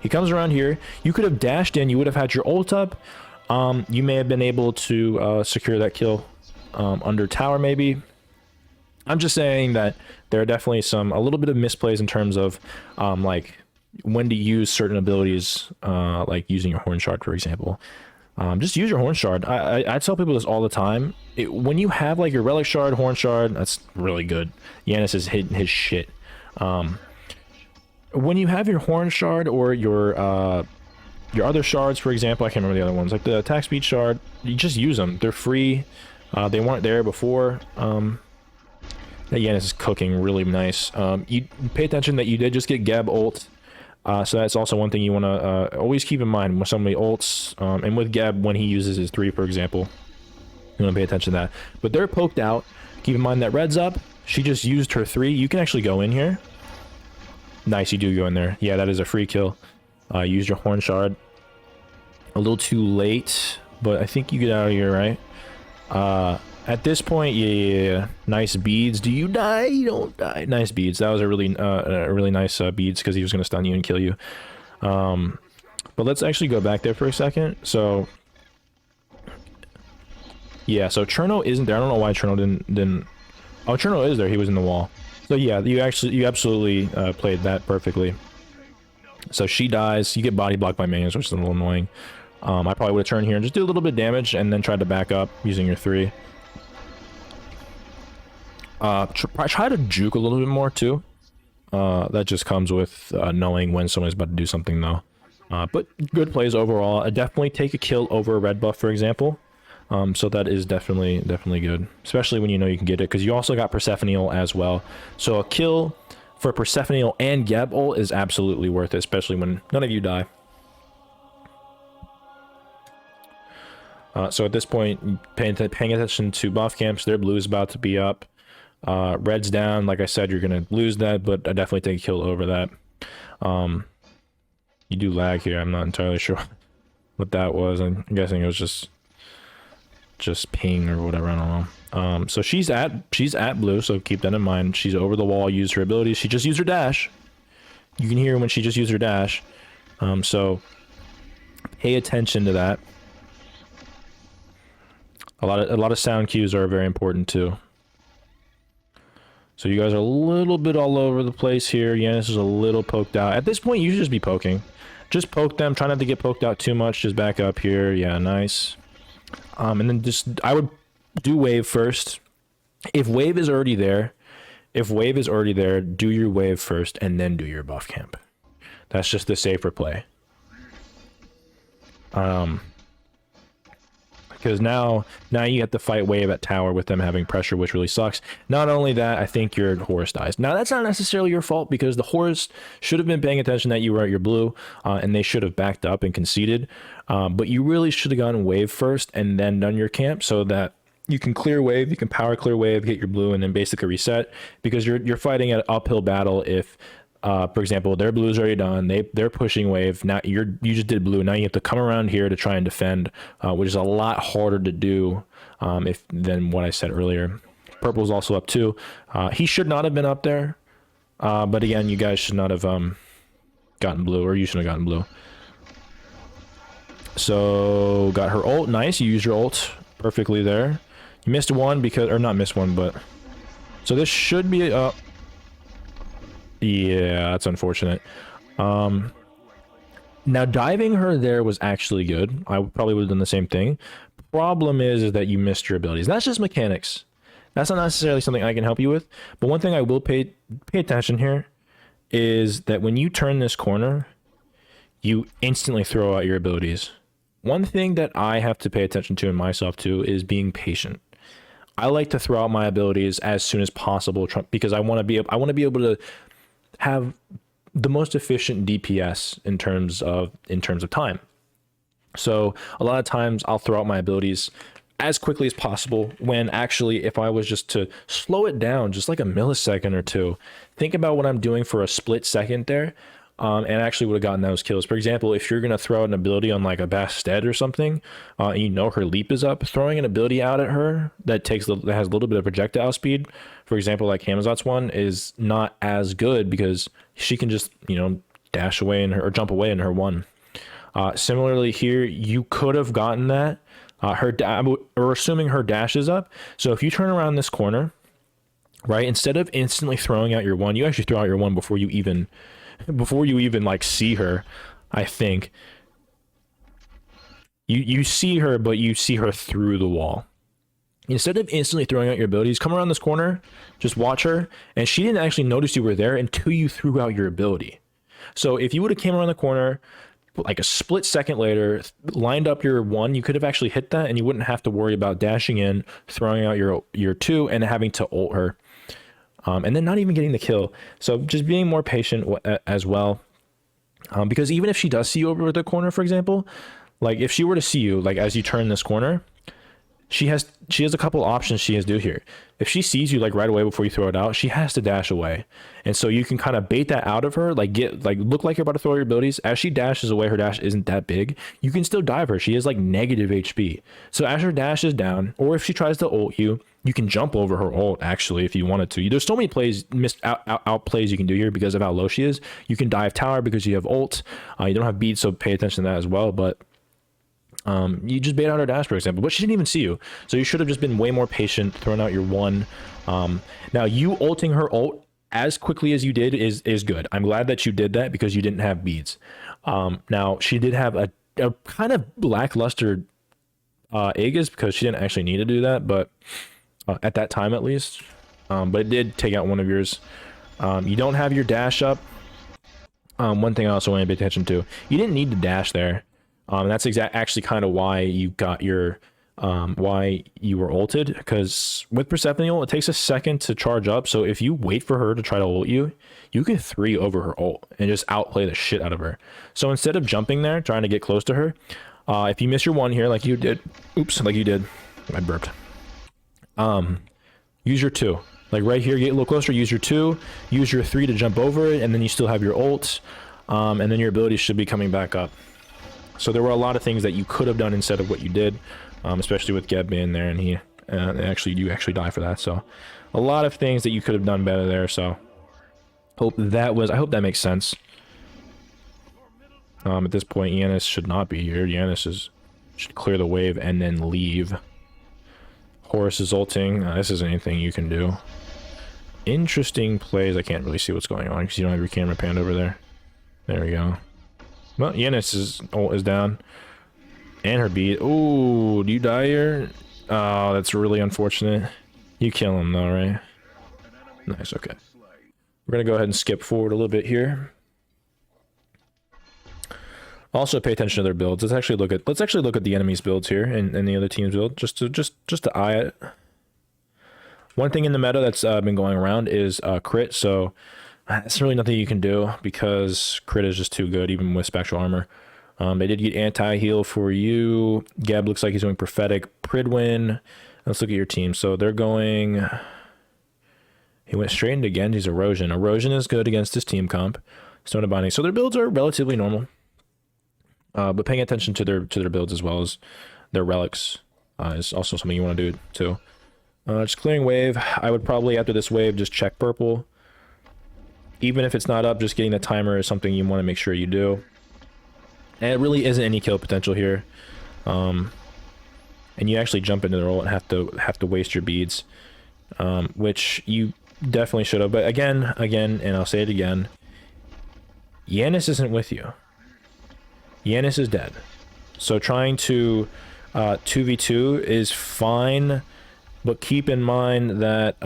He comes around here. You could have dashed in. You would have had your ult up. You may have been able to secure that kill under tower, maybe. I'm just saying that there are definitely a little bit of misplays in terms of like when to use certain abilities, like using your horn shard, for example. Just use your horn shard. I tell people this all the time. When you have like your relic shard, horn shard, that's really good. Yanis is hitting his shit. When you have your horn shard or your other shards, for example, I can't remember the other ones, like the attack speed shard, you just use them. They're free. They weren't there before. That Yanis is cooking really nice. You pay attention that you did just get Geb ult. So that's also one thing you want to always keep in mind when somebody ults, and with Geb when he uses his 3, for example. You want to pay attention to that. But they're poked out. Keep in mind that red's up. She just used her 3. You can actually go in here. Nice, you do go in there. Yeah, that is a free kill. Use your horn shard. A little too late, but I think you get out of here, right? At this point, yeah. Nice beads. Do you die? You don't die. Nice beads. That was a really nice beads, because he was going to stun you and kill you. But let's actually go back there for a second. So, yeah. So Cherno isn't there. I don't know why Cherno didn't. Oh, Cherno is there. He was in the wall. So yeah, you absolutely played that perfectly. So she dies. You get body blocked by minions, which is a little annoying. I probably would have turned here and just do a little bit of damage, and then tried to back up using your 3. Try to juke a little bit more too. That just comes with knowing when someone's about to do something, though. But good plays overall. I definitely take a kill over a red buff, for example. So that is definitely good, especially when you know you can get it, because you also got Persephone ult as well. So a kill for Persephone ult and Geb ult is absolutely worth it, especially when none of you die. So at this point, paying attention to buff camps. Their blue is about to be up. Red's down. Like I said, you're gonna lose that, but I definitely take a kill over that. You do lag here. I'm not entirely sure what that was. I'm guessing it was just ping or whatever. I don't know. So she's at blue, so keep that in mind. She's over the wall. Used her abilities. She just used her dash. You can hear when she just used her dash. So pay attention to that. A lot of sound cues are very important too. So you guys are a little bit all over the place here. Yanis is a little poked out. At this point, you should just be poking. Just poke them. Try not to get poked out too much. Just back up here. Yeah, nice. And then I would do wave first. If wave is already there, do your wave first and then do your buff camp. That's just the safer play. Because now you have to fight wave at tower with them having pressure, which really sucks. Not only that, I think your Horus dies. Now, that's not necessarily your fault, because the Horus should have been paying attention that you were at your blue, and they should have backed up and conceded. But you really should have gone wave first and then done your camp, so that you can clear wave, you can power clear wave, get your blue, and then basically reset. Because you're fighting an uphill battle if... for example, their blue's already done. They're pushing wave. Now you just did blue. Now you have to come around here to try and defend, which is a lot harder to do than what I said earlier. Purple's also up too. He should not have been up there, but again, you guys should not have gotten blue, or you should have gotten blue. So got her ult. Nice. You used your ult perfectly there. You missed one because, or not missed one, but so this should be a. Yeah, that's unfortunate. Now diving her there was actually good. I probably would have done the same thing. Problem is that you missed your abilities. That's just mechanics. That's not necessarily something I can help you with. But one thing I will pay attention here is that when you turn this corner, you instantly throw out your abilities. One thing that I have to pay attention to, and myself too, is being patient. I like to throw out my abilities as soon as possible because I want to be able to have the most efficient DPS in terms of time. So a lot of times I'll throw out my abilities as quickly as possible, when actually if I was just to slow it down just like a millisecond or two, think about what I'm doing for a split second there, and actually would have gotten those kills. For example, if you're going to throw an ability on like a Bastet or something, and you know her leap is up, throwing an ability out at her that has a little bit of projectile speed, for example, like Hamazot's one, is not as good because she can just, you know, dash away in her or jump away in her one. Similarly here, you could have gotten that. We're assuming her dash is up. So if you turn around this corner, right, instead of instantly throwing out your one, you actually throw out your one before you even like see her. I think you see her, but you see her through the wall. Instead of instantly throwing out your abilities, come around this corner, just watch her, and she didn't actually notice you were there until you threw out your ability. So if you would have came around the corner like a split second later, lined up your one, you could have actually hit that, and you wouldn't have to worry about dashing in, throwing out your two, and having to ult her, and then not even getting the kill. So just being more patient as well, because even if she does see you over the corner, for example, like if she were to see you like as you turn this corner, she has a couple options she has to do here. If she sees you like right away before you throw it out, she has to dash away. And so you can kind of bait that out of her, like look like you're about to throw your abilities. As she dashes away, her dash isn't that big. You can still dive her. She is like negative HP. So as her dash is down, or if she tries to ult you, you can jump over her ult actually if you wanted to. There's so many plays, out plays you can do here because of how low she is. You can dive tower because you have ult. You don't have beat, so pay attention to that as well. But you just bait out her dash, for example, but she didn't even see you, so you should have just been way more patient, throwing out your one. Now you ulting her ult as quickly as you did is good. I'm glad that you did that because you didn't have beads. Now she did have a kind of lackluster Aegis because she didn't actually need to do that, but at that time at least, but it did take out one of yours. You don't have your dash up. One thing I also want to pay attention to, you didn't need to dash there. That's actually kind of why you got your why you were ulted, because with Persephone ult, it takes a second to charge up. So if you wait for her to try to ult you, you can 3 over her ult and just outplay the shit out of her. So instead of jumping there trying to get close to her, if you miss your one here like you did, like you did, I burped. Use your 2. Like right here, get a little closer, use your 2, use your 3 to jump over it, and then you still have your ult, and then your abilities should be coming back up. So there were a lot of things that you could have done instead of what you did, especially with Geb being there, and you actually die for that. So a lot of things that you could have done better there. So I hope that makes sense. At this point, Yanis should not be here. Yanis should clear the wave and then leave. Horus is ulting. This isn't anything you can do. Interesting plays. I can't really see what's going on because you don't have your camera panned over there. There we go. Well, Yanis' ult is down. And her beat. Ooh, do you die here? Oh, that's really unfortunate. You kill him though, right? Nice, okay. We're gonna go ahead and skip forward a little bit here. Also pay attention to their builds. Let's actually look at the enemy's builds here and the other team's build, just to eye it. One thing in the meta that's been going around is crit, so that's really nothing you can do because crit is just too good, even with spectral armor. They did get anti-heal for you. Gab looks like he's doing prophetic. Pridwin. Let's look at your team. So they're going... He went straight into Genji's Erosion. Erosion is good against his team comp. Stone of Binding. So their builds are relatively normal. But paying attention to their builds as well as their relics is also something you want to do too. Just clearing wave. I would probably, after this wave, just check purple. Even if it's not up, just getting the timer is something you want to make sure you do. And it really isn't any kill potential here. And you actually jump into the roll and have to waste your beads. Which you definitely should have. But again, and I'll say it again, Yanis isn't with you. Yanis is dead. So trying to 2v2 is fine, but keep in mind that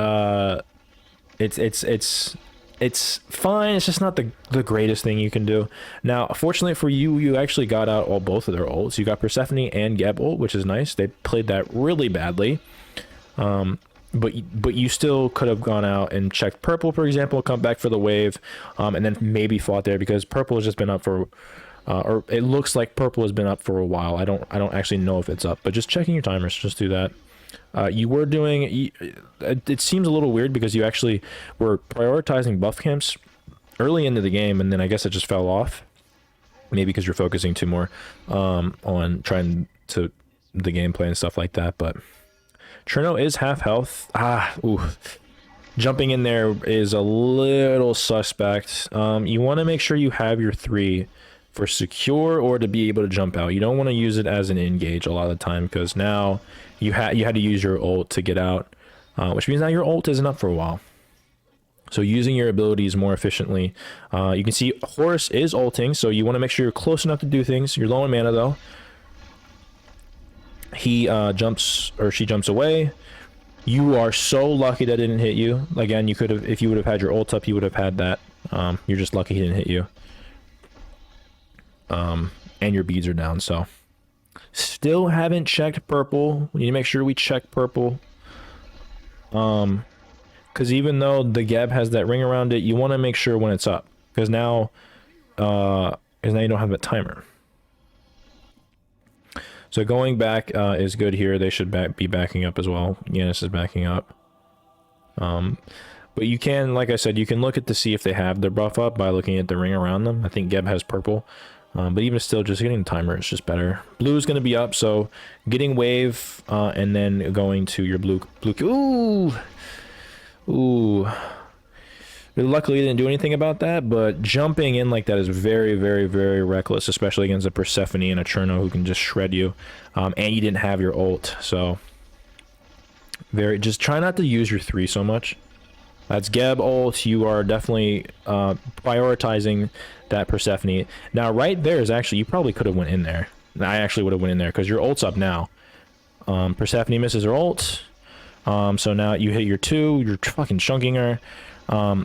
it's fine. It's just not the greatest thing you can do. Now, fortunately for you, you actually got out both of their ults. You got Persephone and Geb ult, which is nice. They played that really badly. But you still could have gone out and checked purple, for example, come back for the wave, and then maybe fought there because purple has just been up for, or it looks like purple has been up for a while. I don't actually know if it's up, but just checking your timers, just do that. You were doing, it seems a little weird because you actually were prioritizing buff camps early into the game, and then I guess it just fell off. Maybe because you're focusing too more on trying to the gameplay and stuff like that. But Trino is half health. Ooh. Jumping in there is a little suspect. You want to make sure you have your 3 for secure or to be able to jump out. You don't want to use it as an engage a lot of the time, because now you had to use your ult to get out, which means now your ult isn't up for a while. So using your abilities more efficiently. You can see Horus is ulting, so you want to make sure you're close enough to do things. You're low on mana though. He jumps, or she jumps away. You are so lucky that didn't hit you. Again, you could have, if you would have had your ult up, you would have had that. You're just lucky he didn't hit you. And your beads are down, so. Still haven't checked purple. We need to make sure we check purple. Because even though the Geb has that ring around it, you want to make sure when it's up. Because now you don't have that timer. So going back is good here. They should be backing up as well. Yanis is backing up. But you can, like I said, you can look at to see if they have their buff up by looking at the ring around them. I think Geb has purple. But even still, just getting the timer is just better. Blue is going to be up, so getting wave and then going to your blue. Ooh. Luckily, they didn't do anything about that, but jumping in like that is very, very, very reckless, especially against a Persephone and a Cherno who can just shred you. And you didn't have your ult, so just try not to use your 3 so much. That's Geb ult. You are definitely prioritizing that Persephone. Now, right there is actually, you probably could have went in there. I actually would have went in there because your ult's up now. Persephone misses her ult. So now you hit your 2. You're fucking chunking her.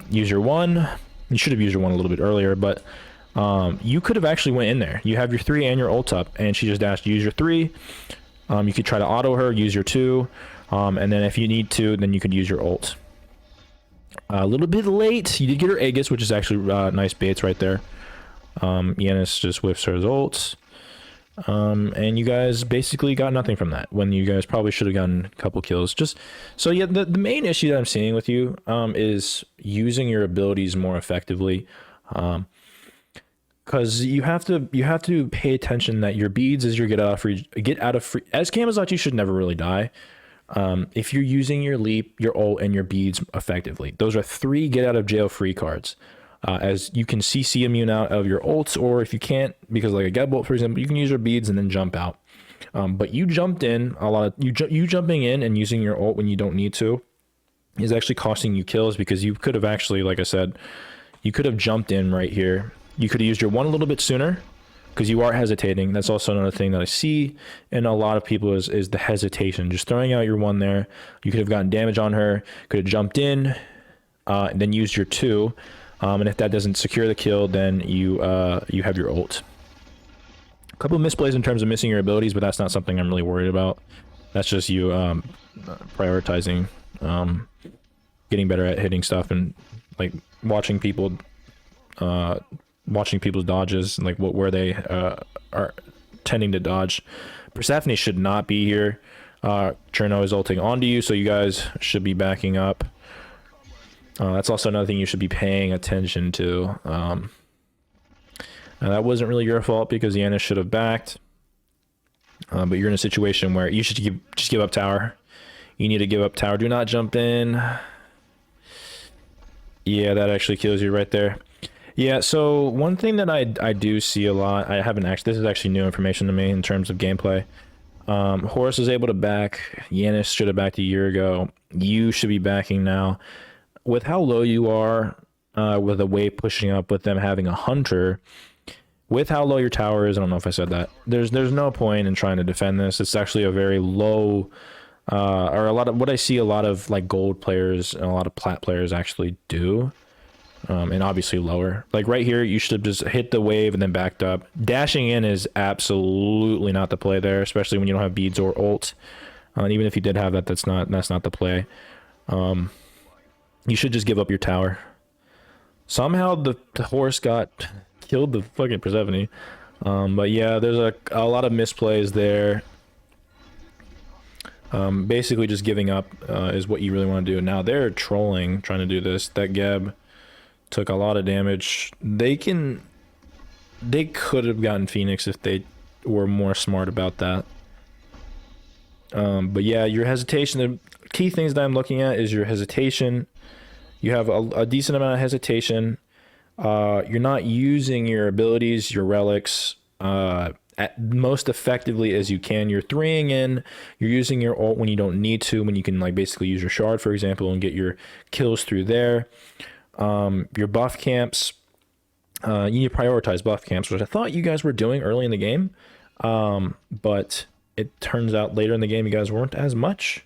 Use your 1. You should have used your 1 a little bit earlier, but you could have actually went in there. You have your 3 and your ult up, and she just dashed. Use your 3. You could try to auto her. Use your 2. And then if you need to, then you could use your ult. A little bit late. You did get her Aegis, which is actually nice baits right there. Yanis just whiffs her ults. And you guys basically got nothing from that, when you guys probably should have gotten a couple kills. So yeah, the main issue that I'm seeing with you is using your abilities more effectively. Because you have to pay attention that your beads is your get out of free. As Camazotz, you should never really die. If you're using your leap, your ult, and your beads effectively, those are 3 get out of jail free cards. As you can CC immune out of your ults, or if you can't, because like a Geb ult, for example, you can use your beads and then jump out. But you jumped in a lot of you jumping in and using your ult when you don't need to is actually costing you kills, because you could have actually, like I said, you could have jumped in right here. You could have used your 1 a little bit sooner, because you are hesitating. That's also another thing that I see in a lot of people is the hesitation. Just throwing out your 1 there. You could have gotten damage on her, could have jumped in, and then used your 2. And if that doesn't secure the kill, then you have your ult. A couple of misplays in terms of missing your abilities, but that's not something I'm really worried about. That's just you prioritizing, getting better at hitting stuff, and like watching people's dodges, and like where they are tending to dodge. Persephone should not be here. Cherno is ulting onto you, so you guys should be backing up. That's also another thing you should be paying attention to. Now that wasn't really your fault, because Yanis should have backed. But you're in a situation where you should just give up tower. You need to give up tower. Do not jump in. Yeah, that actually kills you right there. Yeah, so one thing that I do see a lot, I haven't actually, this is actually new information to me in terms of gameplay. Horus is able to back. Yanis should have backed a year ago. You should be backing now. With how low you are, with a wave pushing up, with them having a hunter, with how low your tower is, I don't know if I said that, there's no point in trying to defend this. It's actually a very low, or a lot of what I see a lot of like gold players and a lot of plat players actually do. And obviously lower. Like right here, you should have just hit the wave and then backed up. Dashing in is absolutely not the play there, especially when you don't have beads or ult. And even if you did have that, that's not the play. You should just give up your tower. Somehow the horse got killed the fucking Persephone. But yeah, there's a lot of misplays there. Basically just giving up is what you really want to do. Now they're trolling, trying to do this. That Geb Took a lot of damage. They could have gotten Phoenix if they were more smart about that. But yeah, your hesitation, the key things that I'm looking at is your hesitation. You have a decent amount of hesitation. You're not using your abilities, your relics, most effectively as you can. You're 3ing in, you're using your ult when you don't need to, when you can like basically use your shard, for example, and get your kills through there. Your buff camps, you need to prioritize buff camps, which I thought you guys were doing early in the game. But it turns out later in the game you guys weren't as much.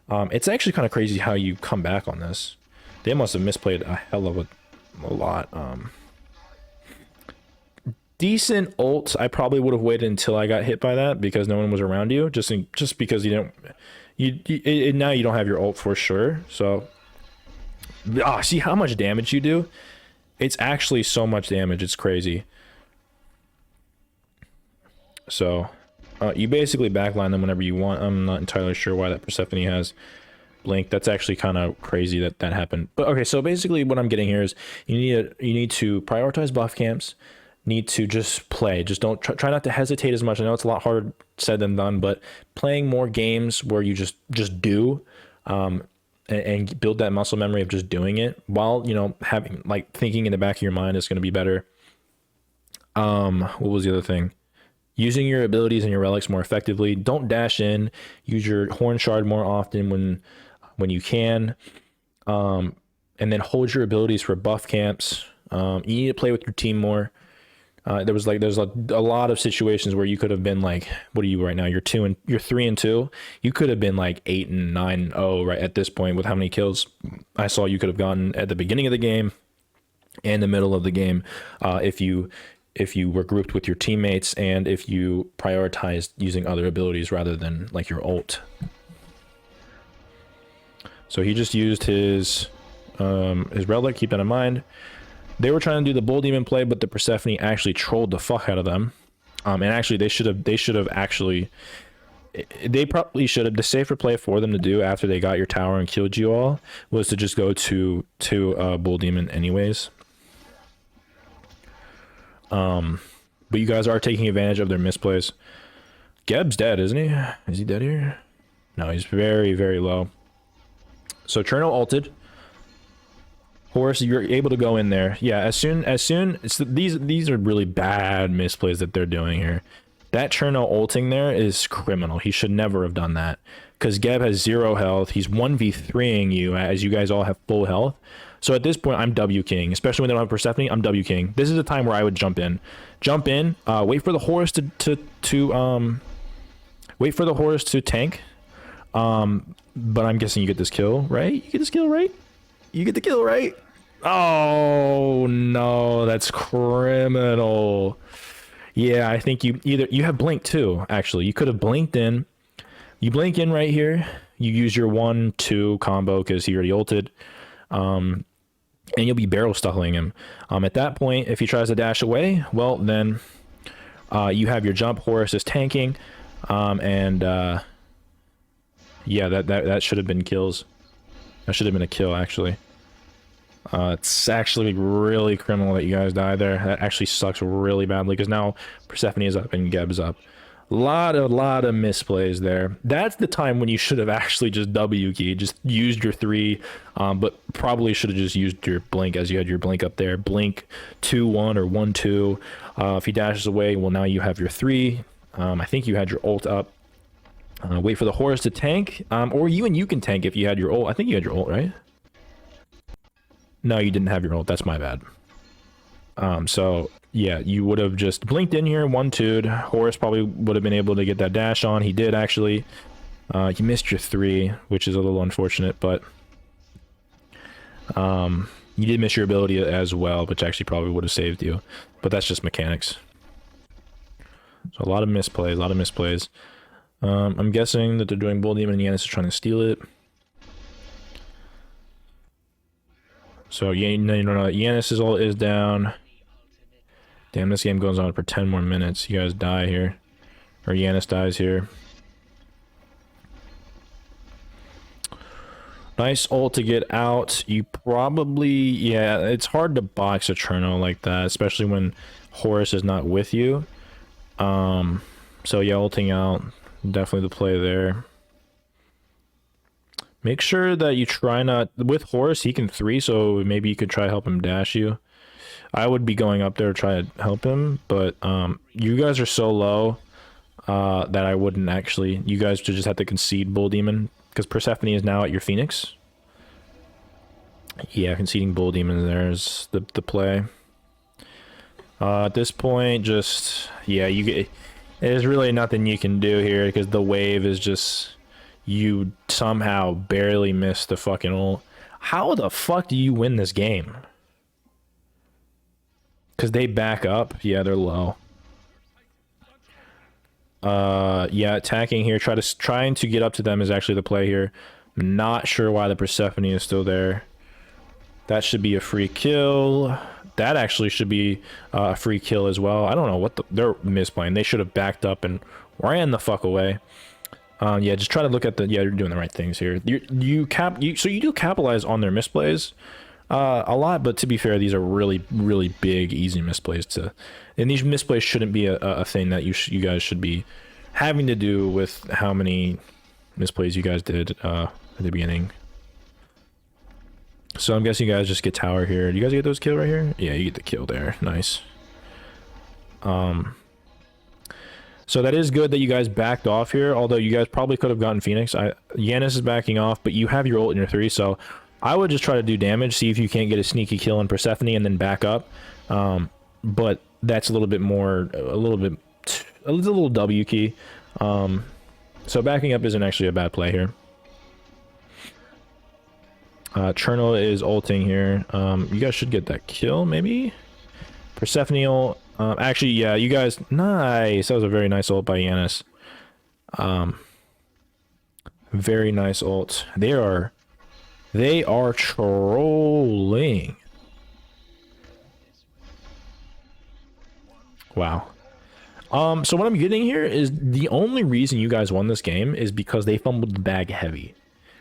It's actually kind of crazy how you come back on this. They must have misplayed a hell of a lot. Decent ult. I probably would have waited until I got hit by that because no one was around you. Just because you don't, now you don't have your ult for sure. So, see how much damage you do. It's actually so much damage. It's crazy. So, you basically backline them whenever you want. I'm not entirely sure why that Persephone has blink. That's actually kind of crazy that that happened. But okay, so basically what I'm getting here is you need to prioritize buff camps. Need to just play. Just don't try not to hesitate as much. I know it's a lot harder said than done, but playing more games where you just do, and build that muscle memory of just doing it while, you know, having like thinking in the back of your mind is going to be better. What was the other thing? Using your abilities and your relics more effectively. Don't dash in. Use your horn shard more often when you can. And then hold your abilities for buff camps. You need to play with your team more. There's a lot of situations where you could have been like, what are you right now? You're 3-2. You could have been like 8-9-0 right at this point with how many kills I saw you could have gotten at the beginning of the game and the middle of the game, if you were grouped with your teammates and if you prioritized using other abilities rather than like your ult. So he just used his relic. Keep that in mind. They were trying to do the Bull Demon play, but the Persephone actually trolled the fuck out of them. And actually, they should have actually. They probably should have. The safer play for them to do after they got your tower and killed you all was to just go to Bull Demon anyways. But you guys are taking advantage of their misplays. Geb's dead, isn't he? Is he dead here? No, he's very, very low. So Cherno ulted. Horus, you're able to go in there. Yeah, as soon these are really bad misplays that they're doing here. That Cherno ulting there is criminal. He should never have done that. Because Geb has 0 health. He's 1v3ing you as you guys all have full health. So at this point, I'm W King. Especially when they don't have Persephone, I'm W King. This is the time where I would jump in. Jump in, wait for the Horus wait for the Horus to tank. But I'm guessing you get this kill, right? You get this kill, right? You get the kill, right? Oh no, that's criminal. Yeah, I think you have blink too, actually. You could have blinked in. You blink in right here. You use your 1-2 combo because he already ulted. And you'll be barrel stuffing him. At that point, if he tries to dash away, well then you have your jump. Horus is tanking. Yeah, that should have been kills. That should have been a kill, actually. It's actually really criminal that you guys died there. That actually sucks really badly because now Persephone is up and Geb's up. Lot of misplays there. That's the time when you should have actually just W keyed, just used your 3, but probably should have just used your blink as you had your blink up there. Blink 2-1 or 1-2. If he dashes away, well now you have your 3. I think you had your ult up. Wait for the Horus to tank, or you can tank if you had your ult. I think you had your ult, right? No, you didn't have your ult. That's my bad. So yeah, you would have just blinked in here, 1-2'd. Horus probably would have been able to get that dash on. He did actually. You missed your 3, which is a little unfortunate, but you did miss your ability as well, which actually probably would have saved you. But that's just mechanics. So a lot of misplays, I'm guessing that they're doing Bull Demon and Yanis is trying to steal it. So yeah, you know that Yanis' ult is down. Damn, this game goes on for 10 more minutes. You guys die here. Or Yanis dies here. Nice ult to get out. You probably, yeah, it's hard to box a Cherno like that, especially when Horus is not with you. So yeah, ulting out, definitely the play there. Make sure that you try not, with Horus, he can 3, so maybe you could try to help him dash you. I would be going up there to try to help him, but you guys are so low that I wouldn't actually. You guys should just have to concede Bull Demon, because Persephone is now at your Phoenix. Yeah, conceding Bull Demon there is the play. At this point, just, yeah, you get, there's really nothing you can do here, because the wave is just, you somehow barely missed the fucking ult. How the fuck do you win this game? Because they back up. Yeah, they're low. Yeah, attacking here, trying to get up to them is actually the play here. I'm not sure why the Persephone is still there. That should be a free kill. That actually should be a free kill as well. I don't know what they're misplaying. They should have backed up and ran the fuck away. Yeah, just try to look at the, yeah, you're doing the right things here. So you do capitalize on their misplays a lot, but to be fair, these are really, really big, easy misplays and these misplays shouldn't be a thing that you guys should be having to do with how many misplays you guys did at the beginning. So I'm guessing you guys just get tower here. Do you guys get those kill right here? Yeah, you get the kill there. Nice. So that is good that you guys backed off here, although you guys probably could have gotten Phoenix. Yanis is backing off, but you have your ult in your 3, so I would just try to do damage, see if you can't get a sneaky kill on Persephone, and then back up. But that's a little bit more, a little W key. So backing up isn't actually a bad play here. Cherno is ulting here. You guys should get that kill, maybe? Persephone ult. Actually, yeah, you guys, nice. That was a very nice ult by Yanis. Very nice ult. They are trolling. Wow. So what I'm getting here is the only reason you guys won this game is because they fumbled the bag heavy.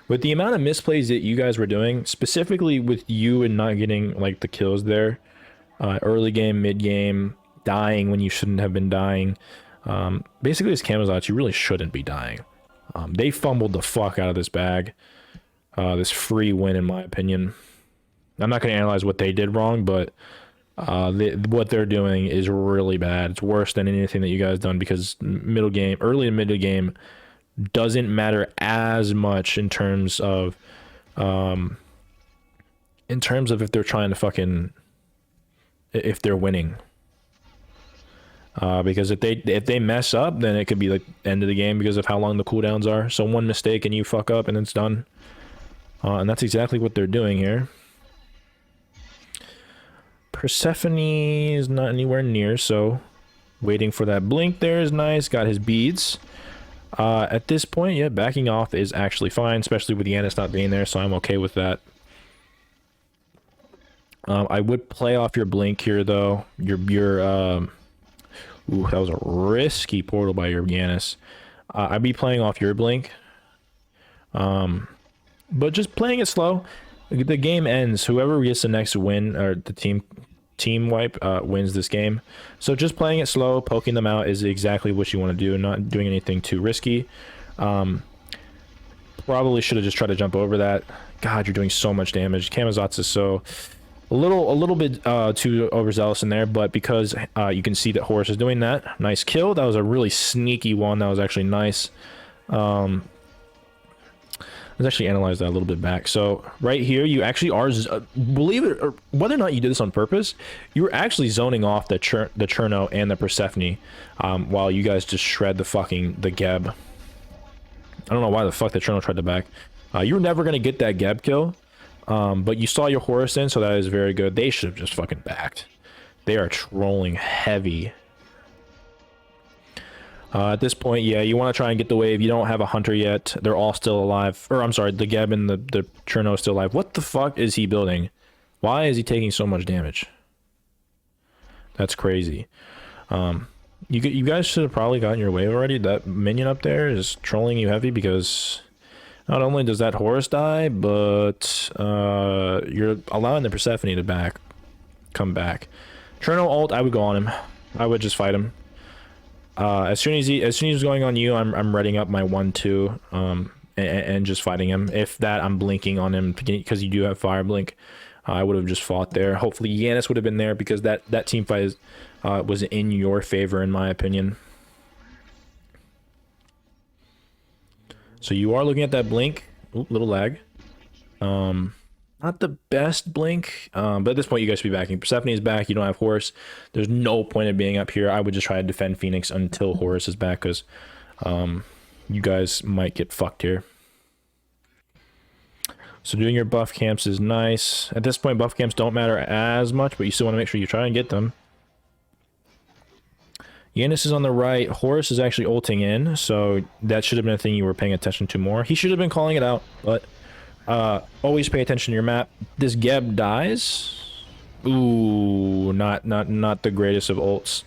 With the amount of misplays that you guys were doing, specifically with you and not getting like the kills there, early game, mid game, dying when you shouldn't have been dying. Basically, as Camazotz, you really shouldn't be dying. They fumbled the fuck out of this bag. This free win, in my opinion. I'm not going to analyze what they did wrong, but what they're doing is really bad. It's worse than anything that you guys done, because middle game, early and middle game, doesn't matter as much in terms of if they're trying to fucking, if they're winning. Because if they mess up, then it could be like end of the game because of how long the cooldowns are. So one mistake and you fuck up and it's done. And that's exactly what they're doing here. Persephone is not anywhere near, so waiting for that blink there is nice. Got his beads. At this point, yeah, backing off is actually fine, especially with Yanis not being there, so I'm okay with that. I would play off your blink here, though. Ooh, that was a risky portal by your Yanis. I'd be playing off your blink. But just playing it slow. The game ends. Whoever gets the next win, or the team wipe, wins this game. So just playing it slow, poking them out is exactly what you want to do. Not doing anything too risky. Probably should have just tried to jump over that. God, you're doing so much damage. Camazotz is so... A little bit too overzealous in there, but because you can see that Horus is doing that. Nice kill. That was a really sneaky one. That was actually nice. Let's actually analyze that a little bit back. So right here, you actually are, believe it or whether or not you did this on purpose, you were actually zoning off the Cherno and the Persephone while you guys just shred the Geb. I don't know why the fuck the Cherno tried to back. You were never going to get that Geb kill. But you saw your Horus in, so that is very good. They should have just fucking backed. They are trolling heavy. At this point, yeah, you want to try and get the wave. You don't have a Hunter yet. They're all still alive. Or, I'm sorry, the Geb and the Cherno is still alive. What the fuck is he building? Why is he taking so much damage? That's crazy. You guys should have probably gotten your wave already. That minion up there is trolling you heavy because... Not only does that Horus die, but you're allowing the Persephone to come back. Cherno ult, I would go on him. I would just fight him. As soon as he's going on you, I'm readying up my 1-2, and just fighting him. If that, I'm blinking on him because you do have Fire Blink. I would have just fought there. Hopefully Yanis would have been there because that team fight was in your favor, in my opinion. So you are looking at that blink. Ooh, little lag. Not the best blink, but at this point you guys should be backing. Persephone is back. You don't have Horus. There's no point of being up here. I would just try to defend Phoenix until Horus is back, because you guys might get fucked here. So doing your buff camps is nice. At this point, buff camps don't matter as much, but you still want to make sure you try and get them. Yanis is on the right. Horus is actually ulting in, so that should have been a thing you were paying attention to more. He should have been calling it out, but always pay attention to your map. This Geb dies. Ooh, not the greatest of ults.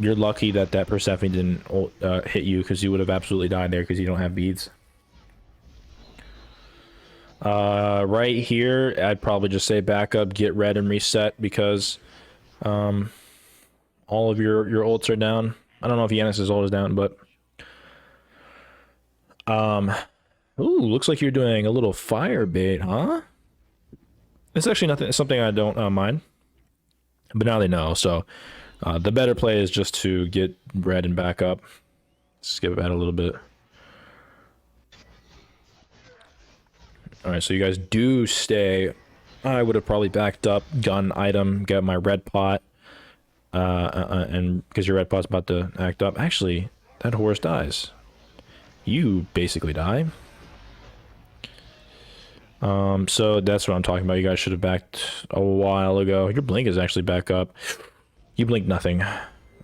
You're lucky that Persephone didn't ult, hit you, because you would have absolutely died there because you don't have beads. Right here, I'd probably just say back up, get red, and reset, because all of your ults are down. I don't know if Yanis' ult is down, but ooh, looks like you're doing a little fire bait, huh? It's actually something I don't mind, but now they know. So the better play is just to get red and back up. Skip that a little bit. All right, so you guys do stay. I would have probably backed up, gun item, get my red pot, and because your red pot's about to act up. Actually, that Horus dies. You basically die. So that's what I'm talking about. You guys should have backed a while ago. Your blink is actually back up. You blink nothing.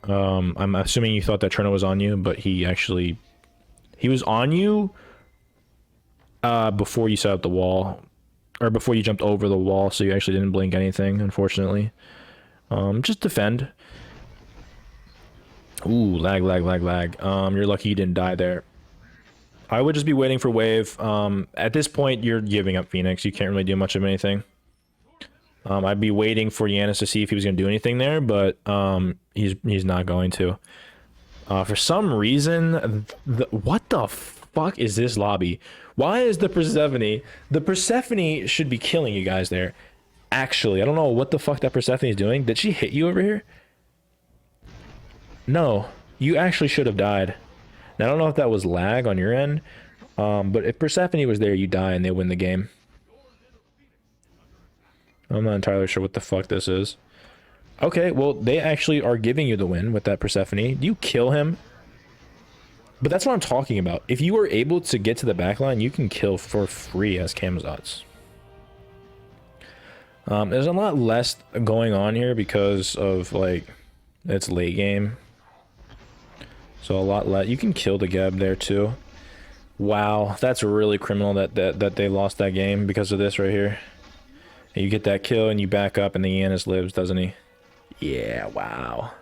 I'm assuming you thought that Cherno was on you, but he was on you before you set up the wall, or before you jumped over the wall, so you actually didn't blink anything, unfortunately. Just defend. Ooh, lag. You're lucky you didn't die there. I would just be waiting for wave. At this point, you're giving up Phoenix. You can't really do much of anything. I'd be waiting for Yanis to see if he was going to do anything there, but he's not going to. For some reason, what the fuck is this lobby? Why is the Persephone? The Persephone should be killing you guys there. Actually, I don't know what the fuck that Persephone is doing. Did she hit you over here? No, you actually should have died. Now, I don't know if that was lag on your end, but if Persephone was there, you die and they win the game. I'm not entirely sure what the fuck this is. Okay, well, they actually are giving you the win with that Persephone. Do you kill him? But that's what I'm talking about. If you are able to get to the backline, you can kill for free as Camzots. There's a lot less going on here because of, like, it's late game. So a lot less. You can kill the Geb there too. Wow, that's really criminal that they lost that game because of this right here. And you get that kill and you back up and the Yanis lives, doesn't he? Yeah, wow.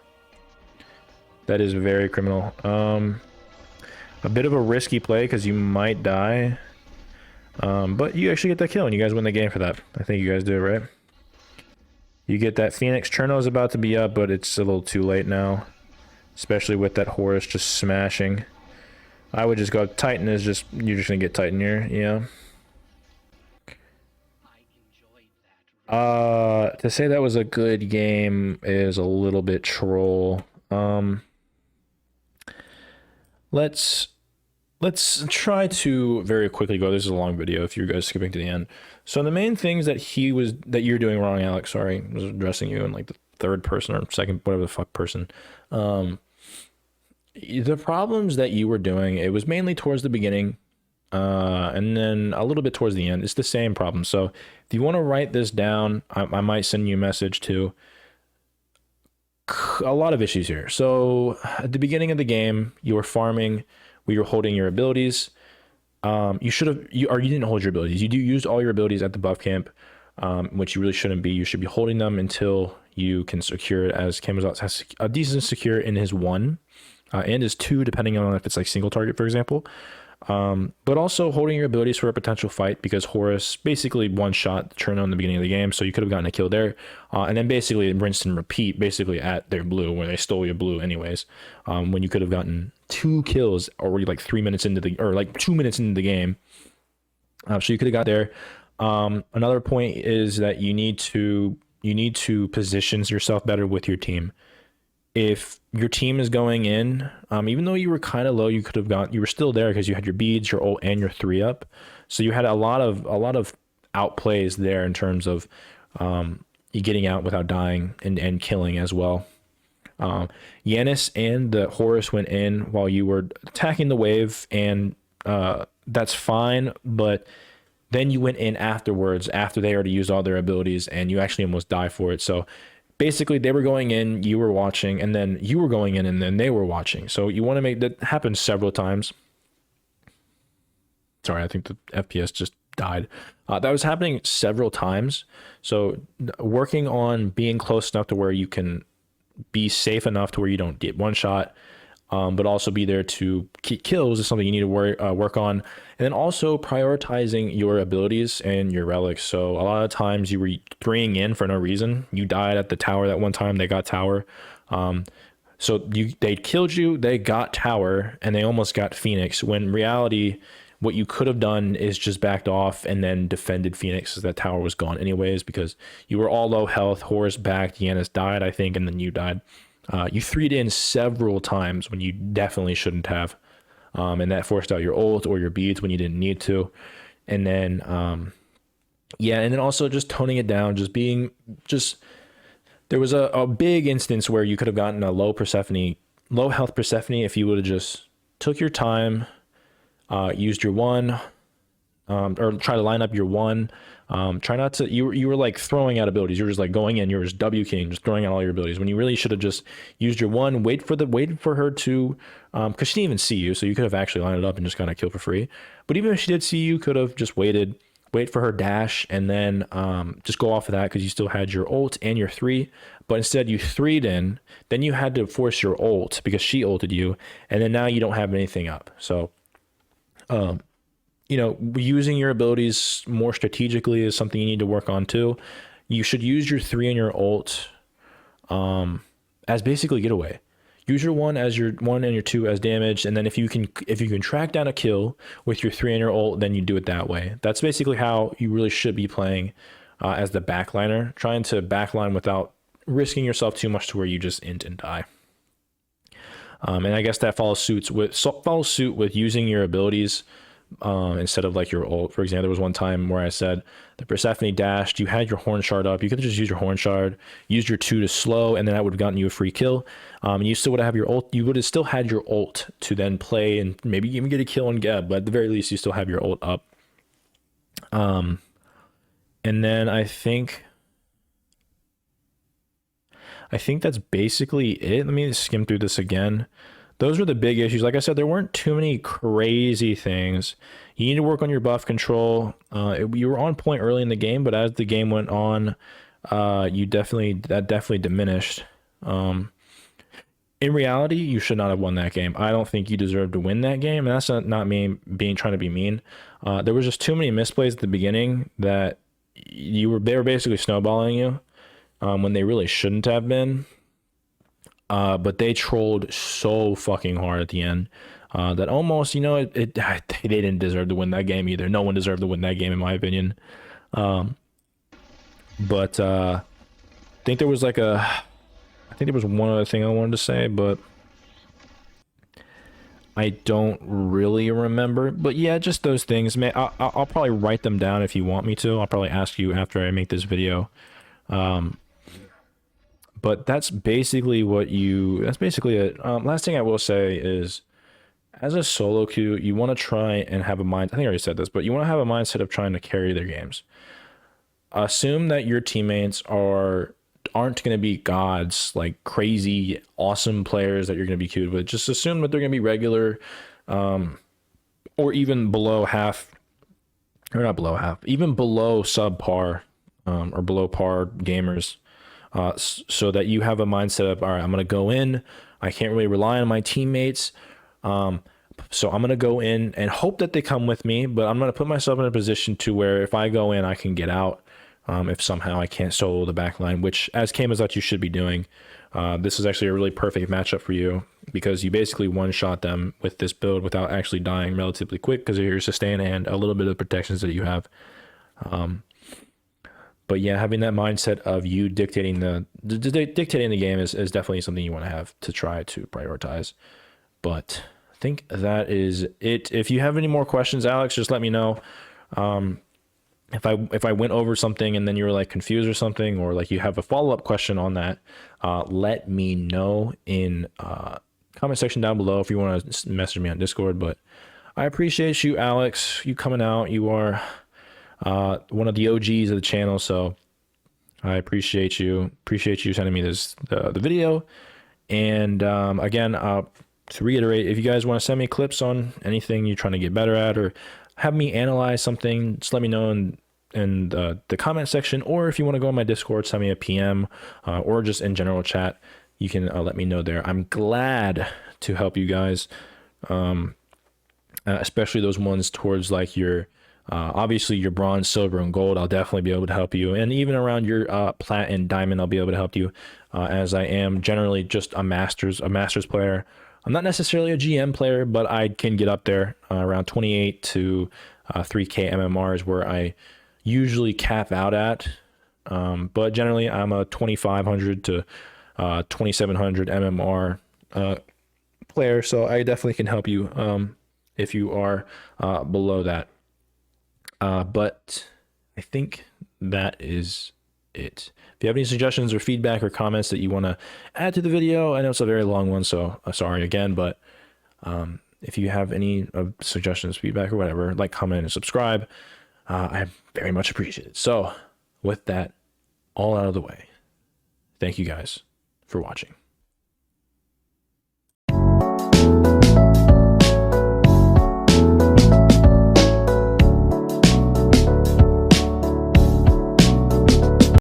That is very criminal. A bit of a risky play because you might die. But you actually get that kill and you guys win the game for that. I think you guys do, right? You get that Phoenix. Cherno's about to be up, but it's a little too late now. Especially with that Horus just smashing. I would just go Titan is just, you're just gonna get Titan here, yeah. To say that was a good game is a little bit troll. Let's try to very quickly go. This is a long video if you guys skipping to the end. So the main things that you're doing wrong, Alex, sorry, I was addressing you in like the third person or second, whatever the fuck person. The problems that you were doing, it was mainly towards the beginning, and then a little bit towards the end. It's the same problem. So if you want to write this down, I might send you a message too. A lot of issues here. So at the beginning of the game, you were farming, where you're holding your abilities. You didn't hold your abilities. You used all your abilities at the buff camp, which you really shouldn't be. You should be holding them until you can secure it, as Camzots has a decent secure in his 1 and his 2, depending on if it's like single target, for example. But also holding your abilities for a potential fight, because Horus basically one shot the Cherno in the beginning of the game, so you could have gotten a kill there. And then basically rinse and repeat basically at their blue, where they stole your blue anyways, when you could have gotten 2 kills already like 3 minutes into the, or like 2 minutes into the game. So you could have got there. Another point is that you need to position yourself better with your team. If your team is going in, even though you were kind of low, you were still there because you had your beads, your ult, and your 3 up. So you had a lot of outplays there in terms of you getting out without dying and killing as well. Yanis and the Horus went in while you were attacking the wave, and that's fine, but then you went in afterwards after they already used all their abilities, and you actually almost die for it. So basically they were going in, you were watching, and then you were going in, and then they were watching. So you want to make that happen several times. Sorry, I think the FPS just died. That was happening several times. So working on being close enough to where you can be safe enough to where you don't get one shot, but also be there to keep kills is something you need to work on. And then also prioritizing your abilities and your relics. So a lot of times you were 3ing in for no reason. You died at the tower that one time, they got tower. So they killed you, they got tower, and they almost got Phoenix, when in reality, what you could have done is just backed off and then defended Phoenix, as that tower was gone anyways, because you were all low health. Horus backed, Yanis died, I think, and then you died. You 3'd in several times when you definitely shouldn't have. And that forced out your ult or your beads when you didn't need to. And then, yeah, and then also just toning it down, there was a big instance where you could have gotten a low health Persephone if you would have just took your time, used your 1, or try to line up your 1. Try not to, you were like throwing out abilities. You were just like going in, you were just W king, just throwing out all your abilities, when you really should have just used your 1, waited for her to, because she didn't even see you, so you could have actually lined it up and just kind of killed for free. But even if she did see you, could have just wait for her dash, and then just go off of that, because you still had your ult and your 3. But instead you 3'd in, then you had to force your ult because she ulted you, and then now you don't have anything up. So you know, using your abilities more strategically is something you need to work on too. You should use your 3 and your ult as basically getaway. Use your 1 as your 1 and your 2 as damage, and then if you can track down a kill with your 3 and your ult, then you do it that way. That's basically how you really should be playing as the backliner, trying to backline without risking yourself too much to where you just int and die. And I guess that follows suit with using your abilities instead of like your ult. For example, there was one time where I said the Persephone dashed, you had your horn shard up, you could have just used your horn shard, used your 2 to slow, and then that would have gotten you a free kill. And you still would have your ult, you would have still had your ult to then play and maybe even get a kill on Geb, but at the very least you still have your ult up. And then I think that's basically it. Let me skim through this again. Those were the big issues. Like I said, there weren't too many crazy things. You need to work on your buff control. You were on point early in the game, but as the game went on, that definitely diminished. In reality, you should not have won that game. I don't think you deserve to win that game, and that's not me trying to be mean. There was just too many misplays at the beginning that they were basically snowballing you when they really shouldn't have been. But they trolled so fucking hard at the end that almost, you know, they didn't deserve to win that game either. No one deserved to win that game, in my opinion. But I think there was one other thing I wanted to say, but I don't really remember. But yeah, just those things. Man, I'll probably write them down if you want me to. I'll probably ask you after I make this video. But that's basically it. Last thing I will say is, as a solo queue, you want to try and have a mind. I think I already said this, but you want to have a mindset of trying to carry their games. Assume that your teammates aren't going to be gods, like crazy, awesome players that you're going to be queued with. Just assume that they're going to be regular, or even below half, or not below half, even below subpar, or below par gamers. So that you have a mindset of, all right, I'm going to go in. I can't really rely on my teammates. So I'm going to go in and hope that they come with me, but I'm going to put myself in a position to where if I go in, I can get out. If somehow I can't solo the backline, which as Kame is that you should be doing. This is actually a really perfect matchup for you because you basically one-shot them with this build without actually dying relatively quick because of your sustain and a little bit of protections that you have. But yeah, having that mindset of you dictating dictating the game is definitely something you want to have to try to prioritize. But I think that is it. If you have any more questions, Alex, just let me know. If I went over something and then you were like confused or something, or like you have a follow-up question on that, let me know in comment section down below if you want to message me on Discord. But I appreciate you, Alex, you coming out. You are one of the OGs of the channel, so I appreciate you. Appreciate you sending me the video. And again, to reiterate, if you guys want to send me clips on anything you're trying to get better at, or have me analyze something, just let me know in the comment section, or if you want to go on my Discord, send me a PM, or just in general chat, you can let me know there. I'm glad to help you guys, especially those ones towards like your obviously your bronze, silver, and gold. I'll definitely be able to help you, and even around your plat and diamond, I'll be able to help you, as I am generally just a masters player. I'm not necessarily a GM player, but I can get up there around 28 to 3K MMR is where I usually cap out at. But generally, I'm a 2,500 to 2,700 MMR player, so I definitely can help you if you are below that. But I think that is it. If you have any suggestions or feedback or comments that you want to add to the video, I know it's a very long one, so sorry again, but if you have any suggestions, feedback, or whatever, like, comment, and subscribe, I very much appreciate it. So with that all out of the way, thank you guys for watching.